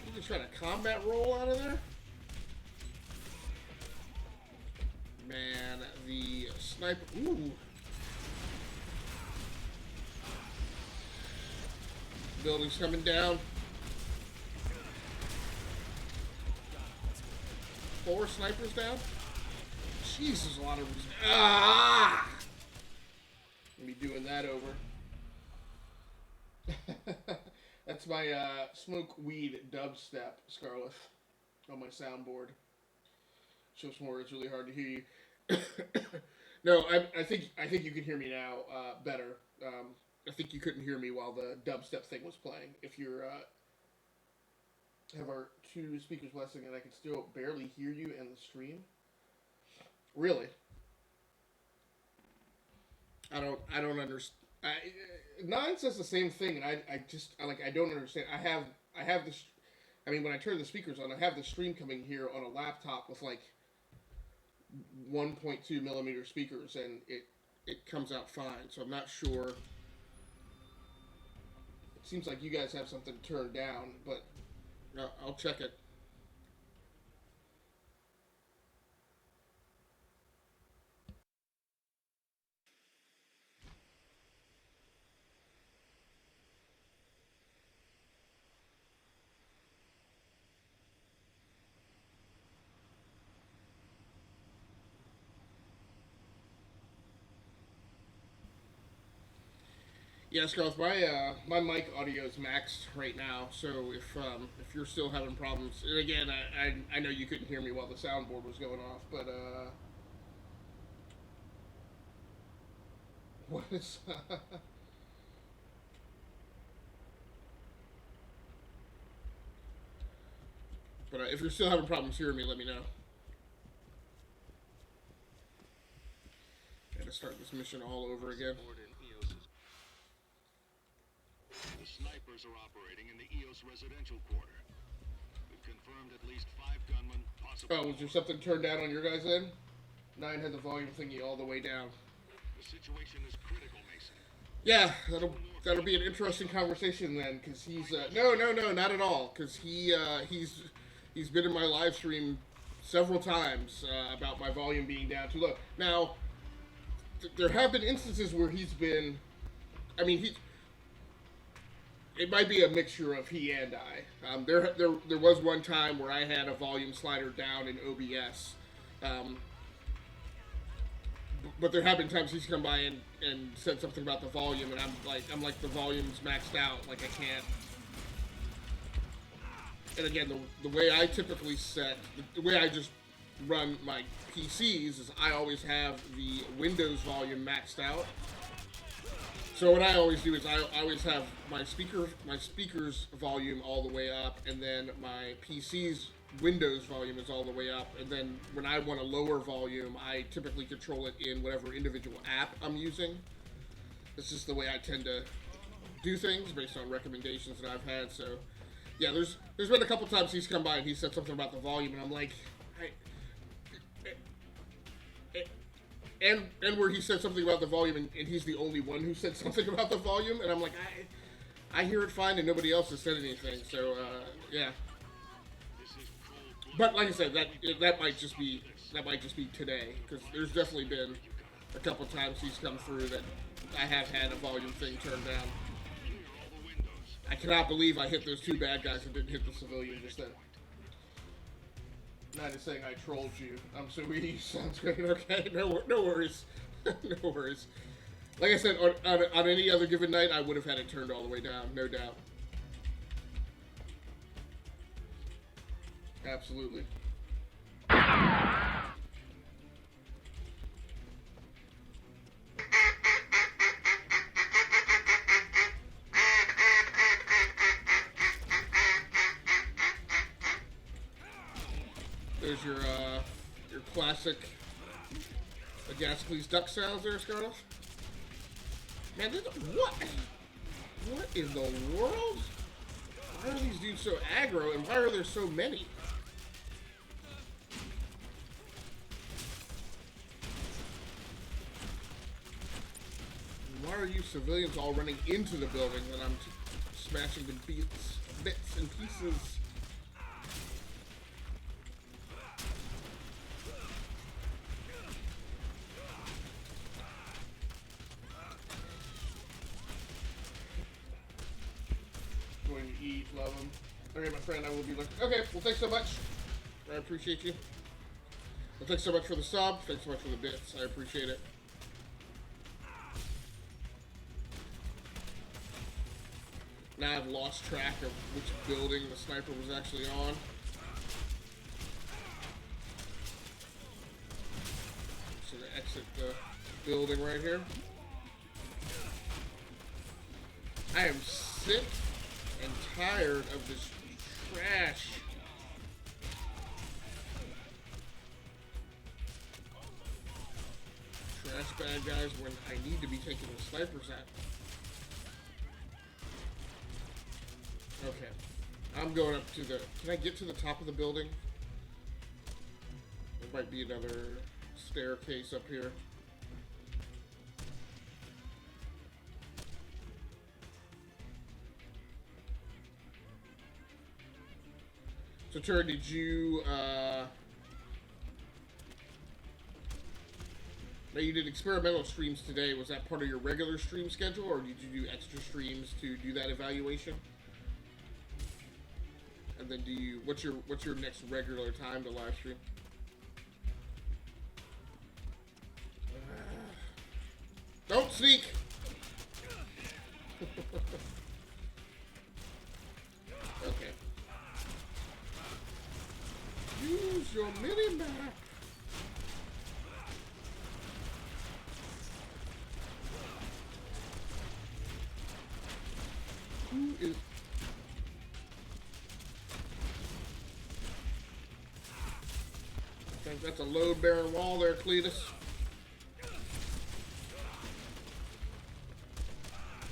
You just trying to combat roll out of there? Man, the sniper. Ooh! Building's coming down. 4 snipers down? Jesus, a lot of. Ah! Gonna be doing that over. That's my smoke weed dubstep, Scarlet, on my soundboard. Shows more. It's really hard to hear you. No, I think you can hear me now better. I think you couldn't hear me while the dubstep thing was playing. If you're have our 2 speakers blessing and I can still barely hear you in the stream. Really? I don't understand. 9 says the same thing, and I don't understand. I have this. I mean, when I turn the speakers on, I have the stream coming here on a laptop with like 1.2 millimeter speakers, and it comes out fine. So I'm not sure. It seems like you guys have something turned down, but I'll check it. Yeah, Scarlett, my mic audio is maxed right now, so if you're still having problems, and again, I know you couldn't hear me while the soundboard was going off, but what is but if you're still having problems hearing me, let me know. Gotta start this mission all over again. snipers are operating in the EOS residential quarter. We've confirmed at least 5 gunmen, possibly... Oh, was there something turned down on your guys' end? 9 had the volume thingy all the way down. The situation is critical, Mason. Yeah, that'll be an interesting conversation then, because he's no, not at all, because he's been in my live stream several times about my volume being down too low. Now, there have been instances where he's been, I mean, it might be a mixture of he and I. There was one time where I had a volume slider down in OBS. But there have been times he's come by and said something about the volume, and I'm like the volume's maxed out, like I can't. And again, the way I typically set, the way I just run my PCs is I always have the Windows volume maxed out. So what I always do is I always have my speaker's volume all the way up, and then my PC's Windows volume is all the way up, and then when I want a lower volume, I typically control it in whatever individual app I'm using. It's just the way I tend to do things based on recommendations that I've had. So yeah, there's been a couple times he's come by and he said something about the volume, and I'm like, and where he said something about the volume, and he's the only one who said something about the volume, and I'm like, I hear it fine and nobody else has said anything. So yeah. But like I said, that might just be today, because there's definitely been a couple times he's come through that I have had a volume thing turned down. I cannot believe I hit those 2 bad guys and didn't hit the civilian just then. Not just saying I trolled you. I'm so easy. Sounds great. Okay, no worries, no worries. Like I said, on any other given night, I would have had it turned all the way down, no doubt. Absolutely. There's your classic Agascles duck sounds there, Scarlett. Man, what in the world? Why are these dudes so aggro, and why are there so many? Why are you civilians all running into the building when I'm smashing the bits and pieces? Going to eat, love them. Okay, my friend, I will be looking. Okay, well, thanks so much. I appreciate you. Well, thanks so much for the sub. Thanks so much for the bits. I appreciate it. Now I've lost track of which building the sniper was actually on. So to exit the building right here. I am sick and tired of this trash. Trash bad guys when I need to be taking the snipers at. Okay. I'm going up to the... Can I get to the top of the building? There might be another staircase up here. So, Turd, did you... Now, you did experimental streams today. Was that part of your regular stream schedule, or did you do extra streams to do that evaluation? And then what's your next regular time to live stream? Don't sneak! Okay. Use your mini-map! Who is... I think that's a load-bearing wall there, Cletus.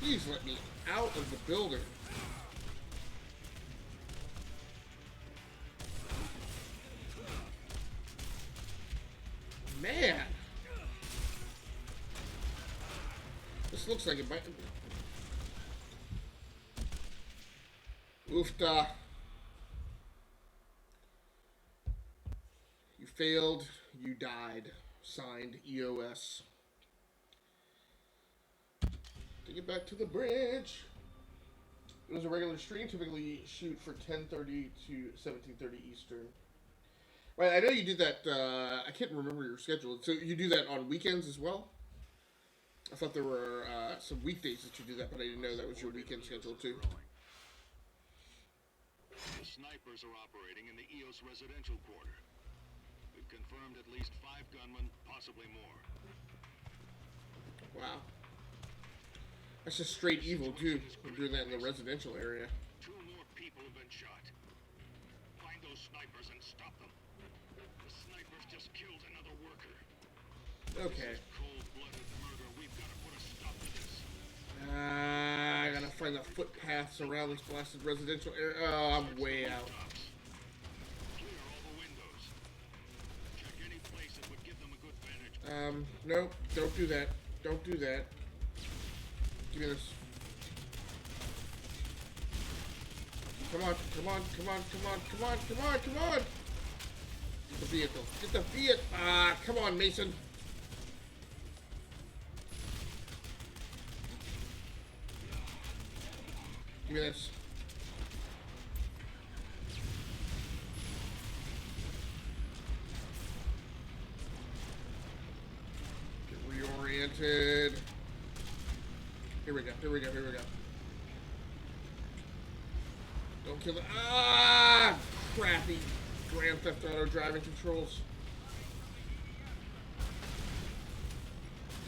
Please let me out of the building. looks like it might. Oofta. You failed. You died. Signed, EOS. To get back to the bridge. It was a regular stream. Typically shoot for 10:30 to 17:30 Eastern. Right, I know you do that. I can't remember your schedule. So you do that on weekends as well? I thought there were some weekdays that you do that, but I didn't know that was your weekend schedule too. The snipers are operating in the EOS residential quarter. We've confirmed at least 5 gunmen, possibly more. Wow. That's just straight evil too. We're doing that in the residential area. 2 more people have been shot. Find those snipers and stop them. The snipers just killed another worker. Okay. This is cold-blooded murder. We've got to put a stop to this. I gotta find the footpaths around this blasted residential area. Oh, I'm way out. Clear all the windows. Check any place that would give them a good vantage. Nope. Don't do that. Don't do that. Give me this. Come on, come on, come on, come on, come on, come on, come on! Get the vehicle. Get the vehicle! Ah, come on, Mason. Give me this. Get reoriented. Here we go, here we go, here we go. Don't kill it. Ah! Crappy Grand Theft Auto driving controls.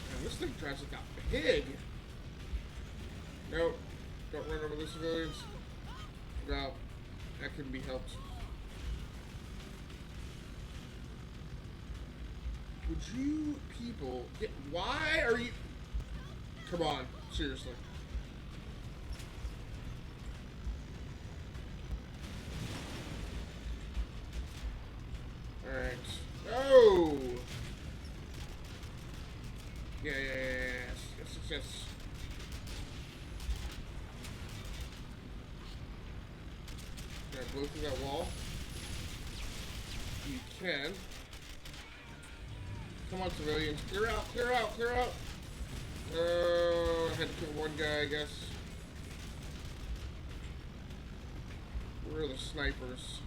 Man, this thing drives like a pig. Nope. Don't run over the civilians. No. That couldn't be helped. Would you people get... Why are you... Come on. Seriously. Alright. Oh! Yeah, yes. Can I blow through that wall? You can. Come on, civilians. Clear out, clear out, clear out! I had to kill one guy, I guess. Where are the snipers?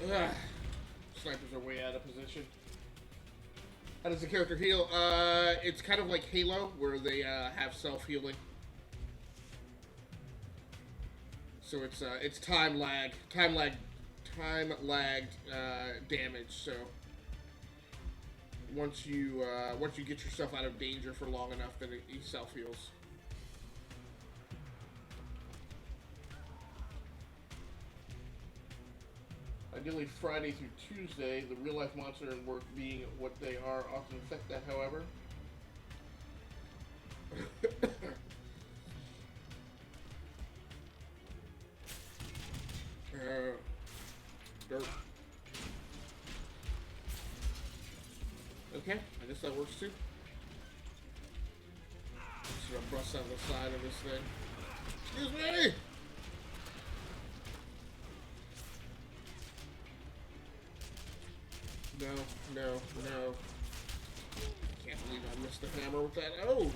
Ugh. Snipers are way out of position. How does the character heal? It's kind of like Halo, where they have self-healing. So it's time lagged damage. So once you get yourself out of danger for long enough, then it self heals. Ideally Friday through Tuesday, the real life monster and work being what they are often affect that, however. Dirt. Okay, I guess that works too. Just gonna bust out the side of this thing. Excuse me! No. Can't believe I missed the hammer with that. Oh!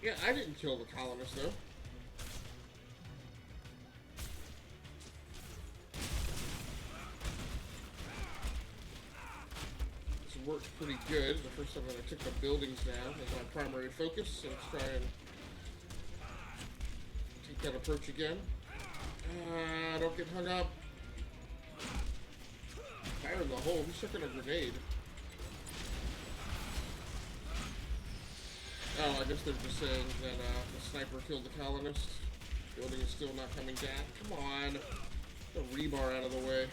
Yeah, I didn't kill the colonist, though. This worked pretty good. The first time that I took the buildings down as my primary focus, so let's try and take that approach again. Don't get hung up. Fire in the hole. He's chucking a grenade. Oh, I guess they're just saying that the sniper killed the colonist. The building is still not coming down. Come on. The rebar out of the way.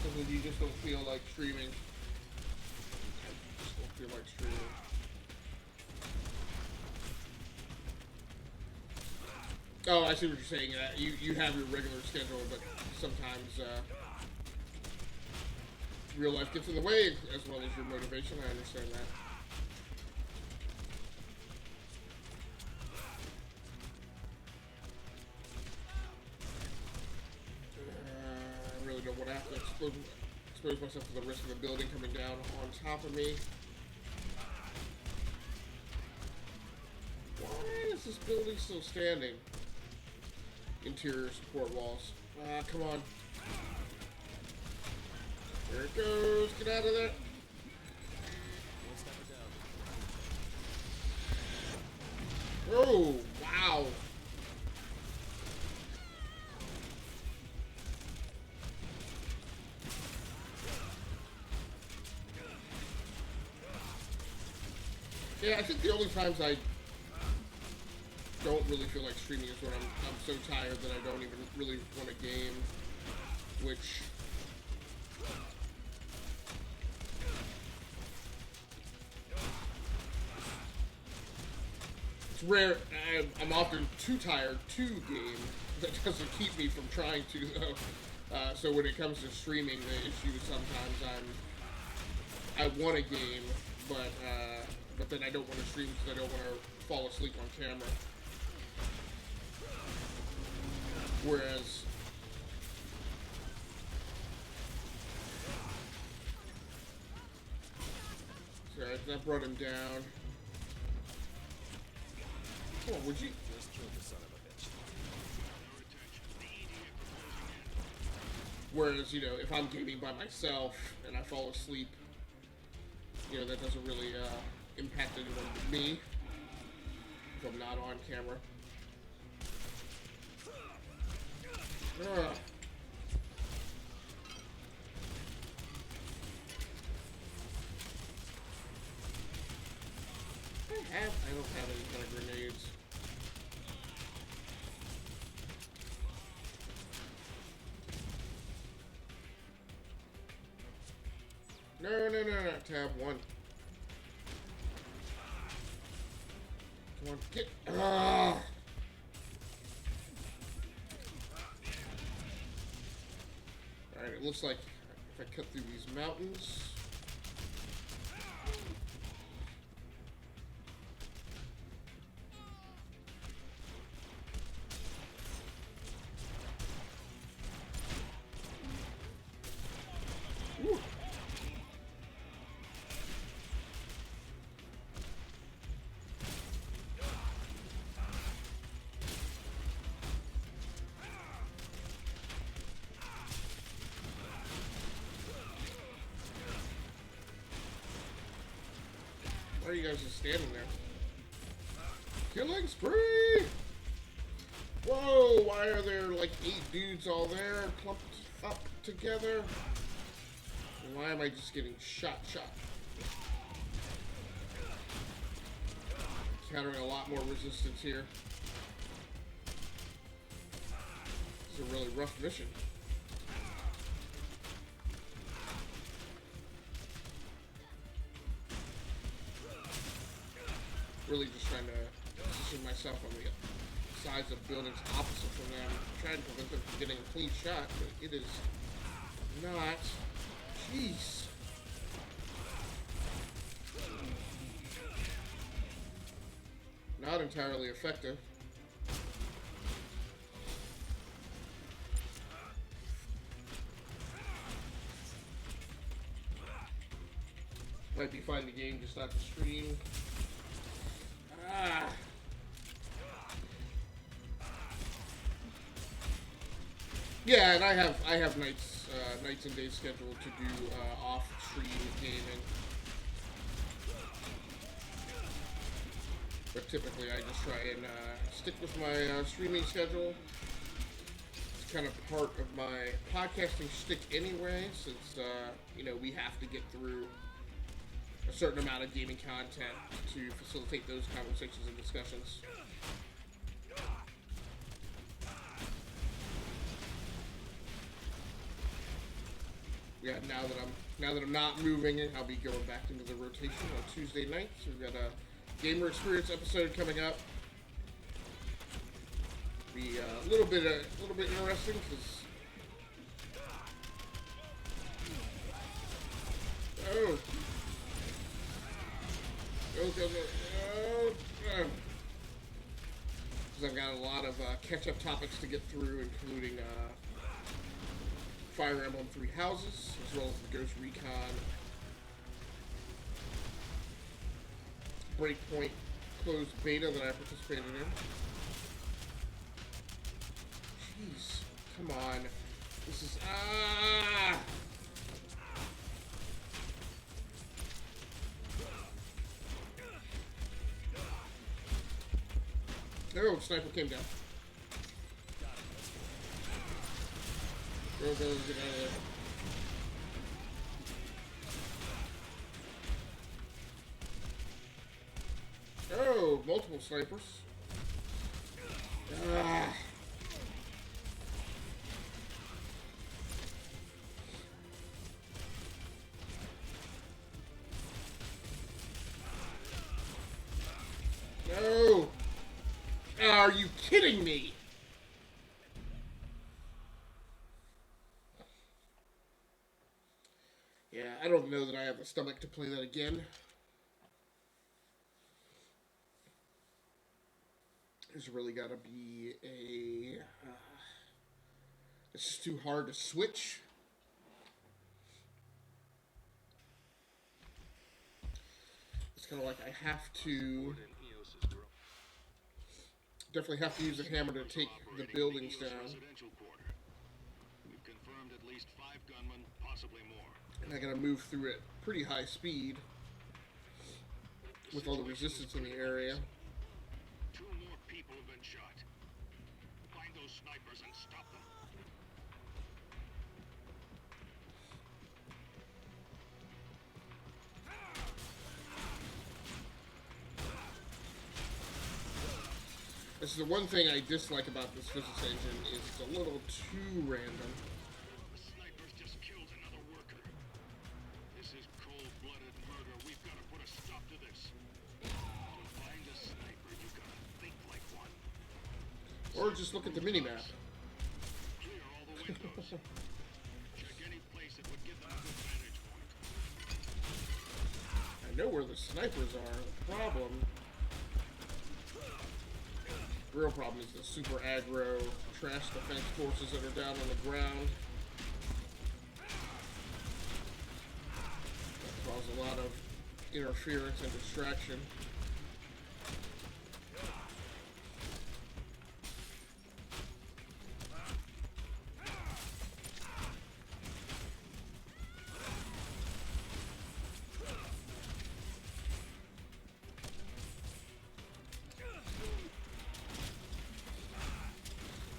Something you just don't feel like streaming. like streaming. Oh, I see what you're saying. You have your regular schedule, but sometimes real life gets in the way, as well as your motivation. I understand that. I really don't want to have to expose myself to the risk of the building coming down on top of me. Why is this building still standing? Interior support walls. Come on. There it goes. Get out of there. Oh, wow. Yeah, I think the only times I don't really feel like streaming is when I'm so tired that I don't even really want a game, which it's rare. I'm often too tired to game. That doesn't keep me from trying to, though. So when it comes to streaming, the issue is sometimes I want a game, but then I don't want to stream because I don't want to fall asleep on camera. Whereas sorry, that brought him down. Come on, would you? Just killed the son of a bitch. Whereas, you know, if I'm gaming by myself and I fall asleep, you know, that doesn't really impact anyone but me if I'm not on camera. I don't have any kind of grenades. No. Tab 1. Come on, get. Alright, it looks like if I cut through these mountains. Woo. Why are you guys just standing there? Killing spree! Whoa, why are there like 8 dudes all there clumped up together? And why am I just getting shot? Encountering a lot more resistance here. It's a really rough mission. Really just trying to position myself on the sides of buildings opposite from them, trying to prevent them from getting a clean shot, but it is not. Jeez. Not entirely effective. Might be fine the game, just not the stream. Yeah, and I have nights and days scheduled to do off-stream gaming. But typically I just try and stick with my streaming schedule. It's kind of part of my podcasting shtick anyway, since you know, we have to get through a certain amount of gaming content to facilitate those conversations and discussions. Yeah, now that I'm Now that I'm not moving, I'll be going back into the rotation on Tuesday nights. We've got a Gamer Experience episode coming up. Be a little bit interesting because because I've got a lot of catch-up topics to get through, including Fire Emblem Three Houses, as well as the Ghost Recon Breakpoint closed beta that I participated in. Jeez, come on. This is, Oh, sniper came down. Go, get out of there. Oh, multiple snipers. No! Are you kidding me? Yeah, I don't know that I have the stomach to play that again. There's really got to be a... it's just too hard to switch. It's kind of like I have to... definitely have to use a hammer to take the buildings down. We've confirmed at least 5 gunmen, possibly more. And I gotta move through at pretty high speed with all the resistance in the area. 2 more people have been shot. Find those snipers and stop them. This is the one thing I dislike about this physics engine is it's a little too random. The snipers just killed another worker. This is cold-blooded murder. We've got to put a stop to this. To find a sniper, you gotta think like one. Or just look at the minimap. Clear all the windows. Check any place that would give them a good vantage point. I know where the snipers are. The real problem is the super aggro trash defense forces that are down on the ground. That cause a lot of interference and distraction.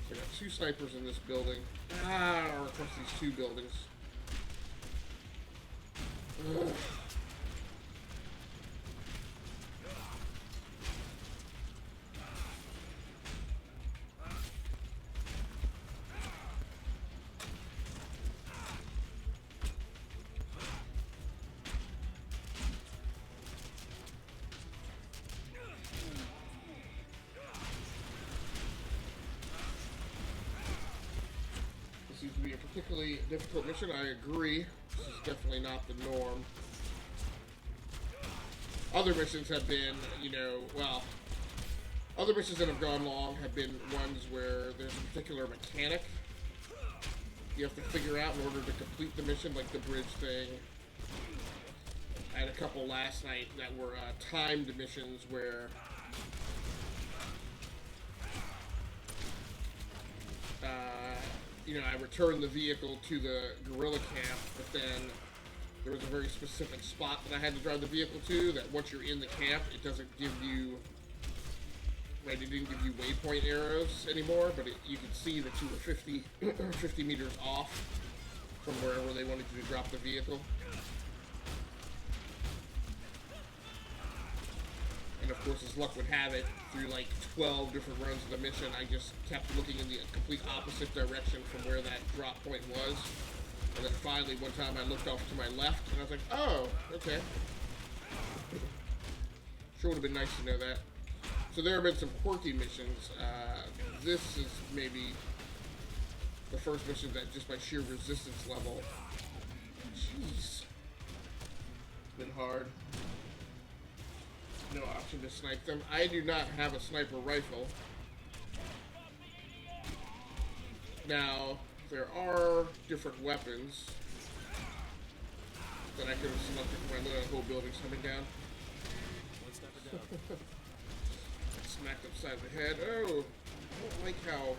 I got 2 snipers in this building. Or across these 2 buildings. Ugh. Seems to be a particularly difficult mission. I agree. This is definitely not the norm. Other missions have been, other missions that have gone long have been ones where there's a particular mechanic you have to figure out in order to complete the mission, like the bridge thing. I had a couple last night that were timed missions where I returned the vehicle to the guerrilla camp, but then there was a very specific spot that I had to drive the vehicle to that once you're in the camp, it doesn't give you, it didn't give you waypoint arrows anymore, but you could see that you were 50 meters off from wherever they wanted you to drop the vehicle. And of course, as luck would have it, through like 12 different runs of the mission, I just kept looking in the complete opposite direction from where that drop point was. And then finally, one time I looked off to my left, and I was like, oh, okay. Sure would have been nice to know that. So there have been some quirky missions. This is maybe the first mission that just by sheer resistance level. Jeez. Been hard. No option to snipe them. I do not have a sniper rifle. Now, there are different weapons that I could have selected when the whole building's coming down. One sniper down. Smacked upside the head. Oh, I don't like how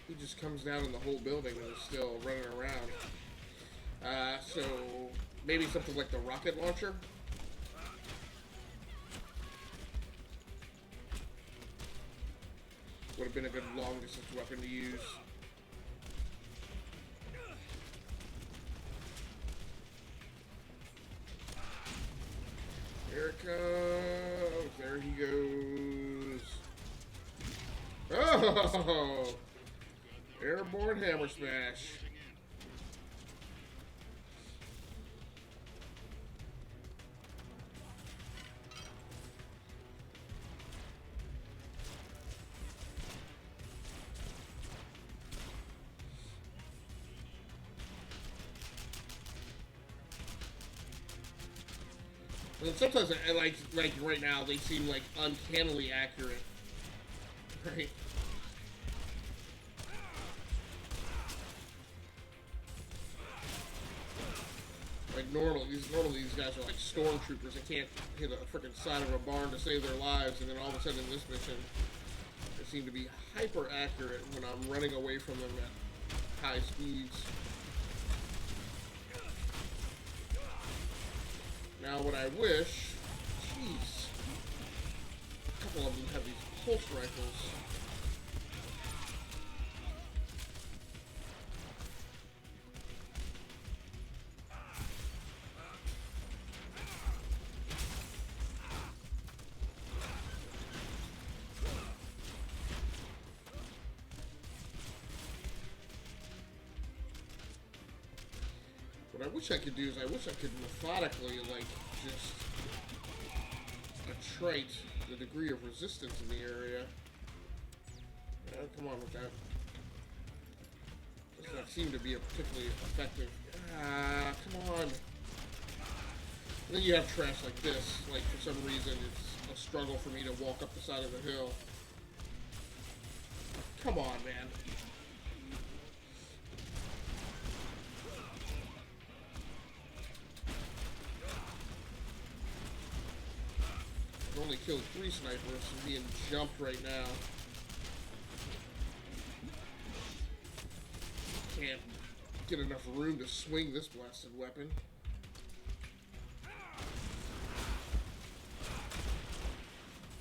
he just comes down in the whole building and is still running around. So maybe something like the rocket launcher. Would have been a good long distance weapon to use. Here it comes. There he goes. Oh! Airborne hammer smash. And sometimes, I like right now, they seem like uncannily accurate. Right? Like normally these guys are like stormtroopers. They can't hit a freaking side of a barn to save their lives, and then all of a sudden in this mission, they seem to be hyper accurate when I'm running away from them at high speeds. Now what I wish, jeez, a couple of them have these pulse rifles. What I wish I could do is I wish I could methodically, like, just attrite the degree of resistance in the area. Come on with that. Does not seem to be a particularly effective. Ah, come on. And then you have trash like this. Like, for some reason, it's a struggle for me to walk up the side of the hill. Come on, man. I've only killed 3 snipers and being jumped right now. Can't get enough room to swing this blasted weapon.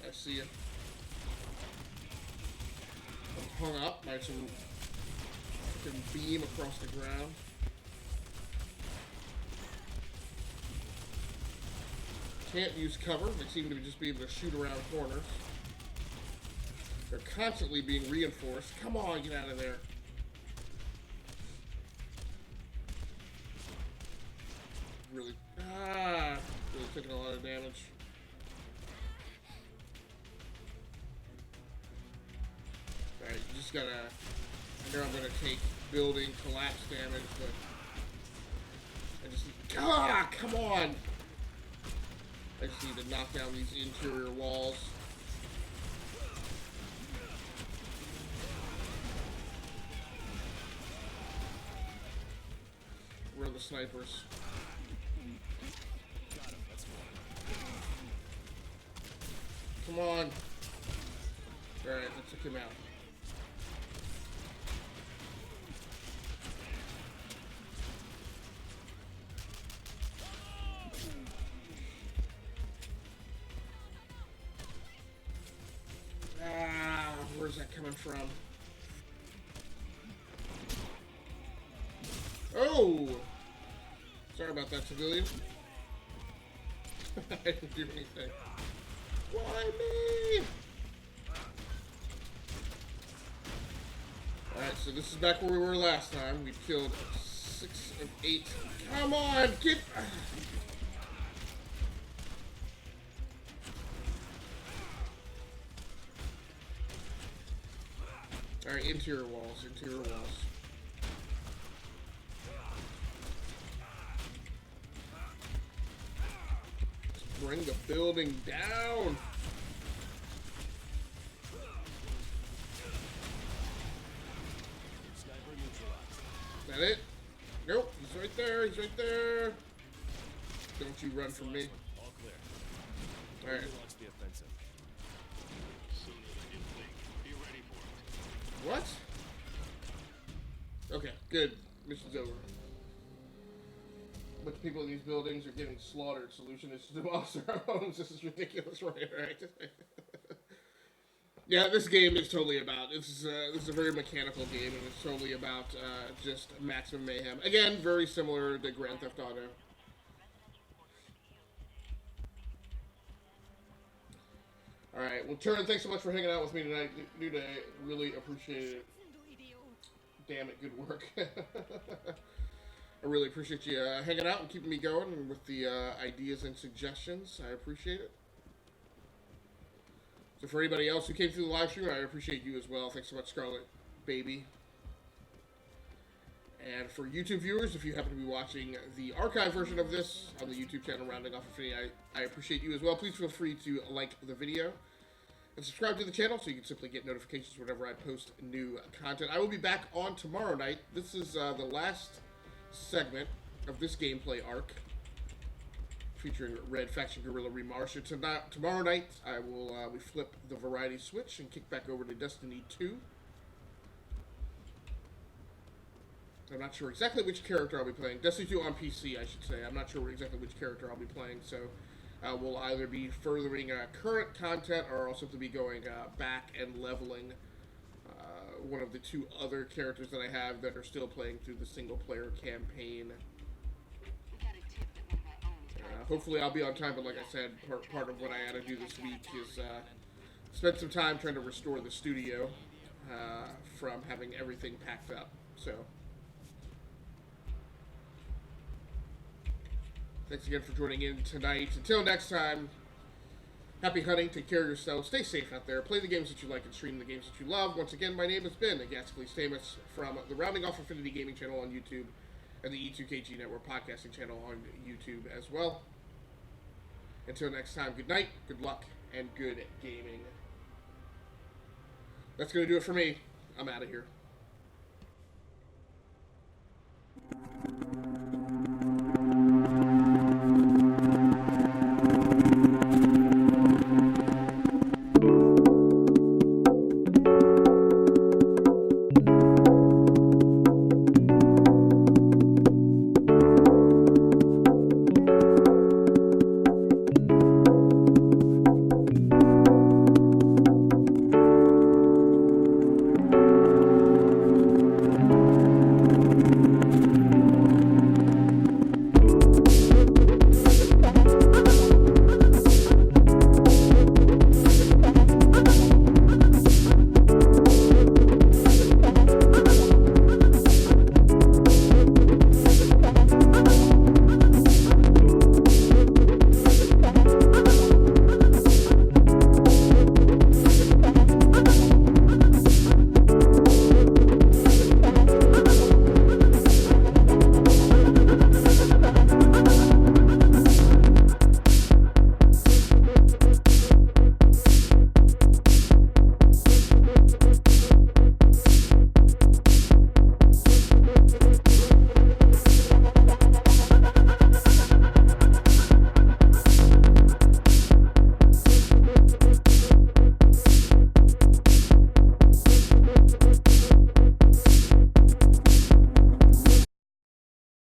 I see it. I'm hung up by some fucking beam across the ground. Can't use cover. They seem to just be able to shoot around corners. They're constantly being reinforced. Come on, get out of there. Really taking a lot of damage. Alright, you just gotta... I know I'm gonna take building collapse damage, but... I just need... Ah, come on! I just need to knock down these interior walls. Where are the snipers? Come on. Alright, that took him out. Where's that coming from? Oh! Sorry about that, civilian. I didn't do anything. Why me? Alright, so this is back where we were last time. We killed 6 of 8. Come on, get... Alright, interior walls, interior walls. Let's bring the building down. Is that it? Nope, he's right there, he's right there. Don't you run from me. All clear. Alright. Launch the offensive. Sooner than you think. Be ready for it. What? Okay, good. Mission's over. A bunch of people in these buildings are getting slaughtered. Solution is to demolish their homes. This is ridiculous, right? Yeah, this game is totally about. This is a very mechanical game, and it's totally about just maximum mayhem. Again, very similar to Grand Theft Auto. All right, well, Turin, thanks so much for hanging out with me tonight. Dude, I really appreciate it. Damn it, good work. I really appreciate you hanging out and keeping me going with the ideas and suggestions. I appreciate it. So for anybody else who came through the live stream, I appreciate you as well. Thanks so much, Scarlet Baby. And for YouTube viewers, if you happen to be watching the archive version of this on the YouTube channel Rounding Off Infinity, I appreciate you as well. Please feel free to like the video and subscribe to the channel so you can simply get notifications whenever I post new content. I will be back on tomorrow night. This is the last segment of this gameplay arc featuring Red Faction Guerrilla Remarsh. Tomorrow night, I will we flip the variety switch and kick back over to Destiny 2. I'm not sure exactly which character I'll be playing. Destiny 2 on PC, I should say. I'm not sure exactly which character I'll be playing, so we'll either be furthering current content or also to be going back and leveling one of the 2 other characters that I have that are still playing through the single-player campaign. Hopefully I'll be on time, but like I said, part of what I had to do this week is spend some time trying to restore the studio from having everything packed up. So, thanks again for joining in tonight. Until next time, happy hunting, take care of yourself, stay safe out there, play the games that you like and stream the games that you love. Once again, my name has been Gascally Stamus from the Rounding Off Infinity Gaming channel on YouTube and the E2KG Network podcasting channel on YouTube as well. Until next time, good night, good luck, and good gaming. That's going to do it for me. I'm out of here.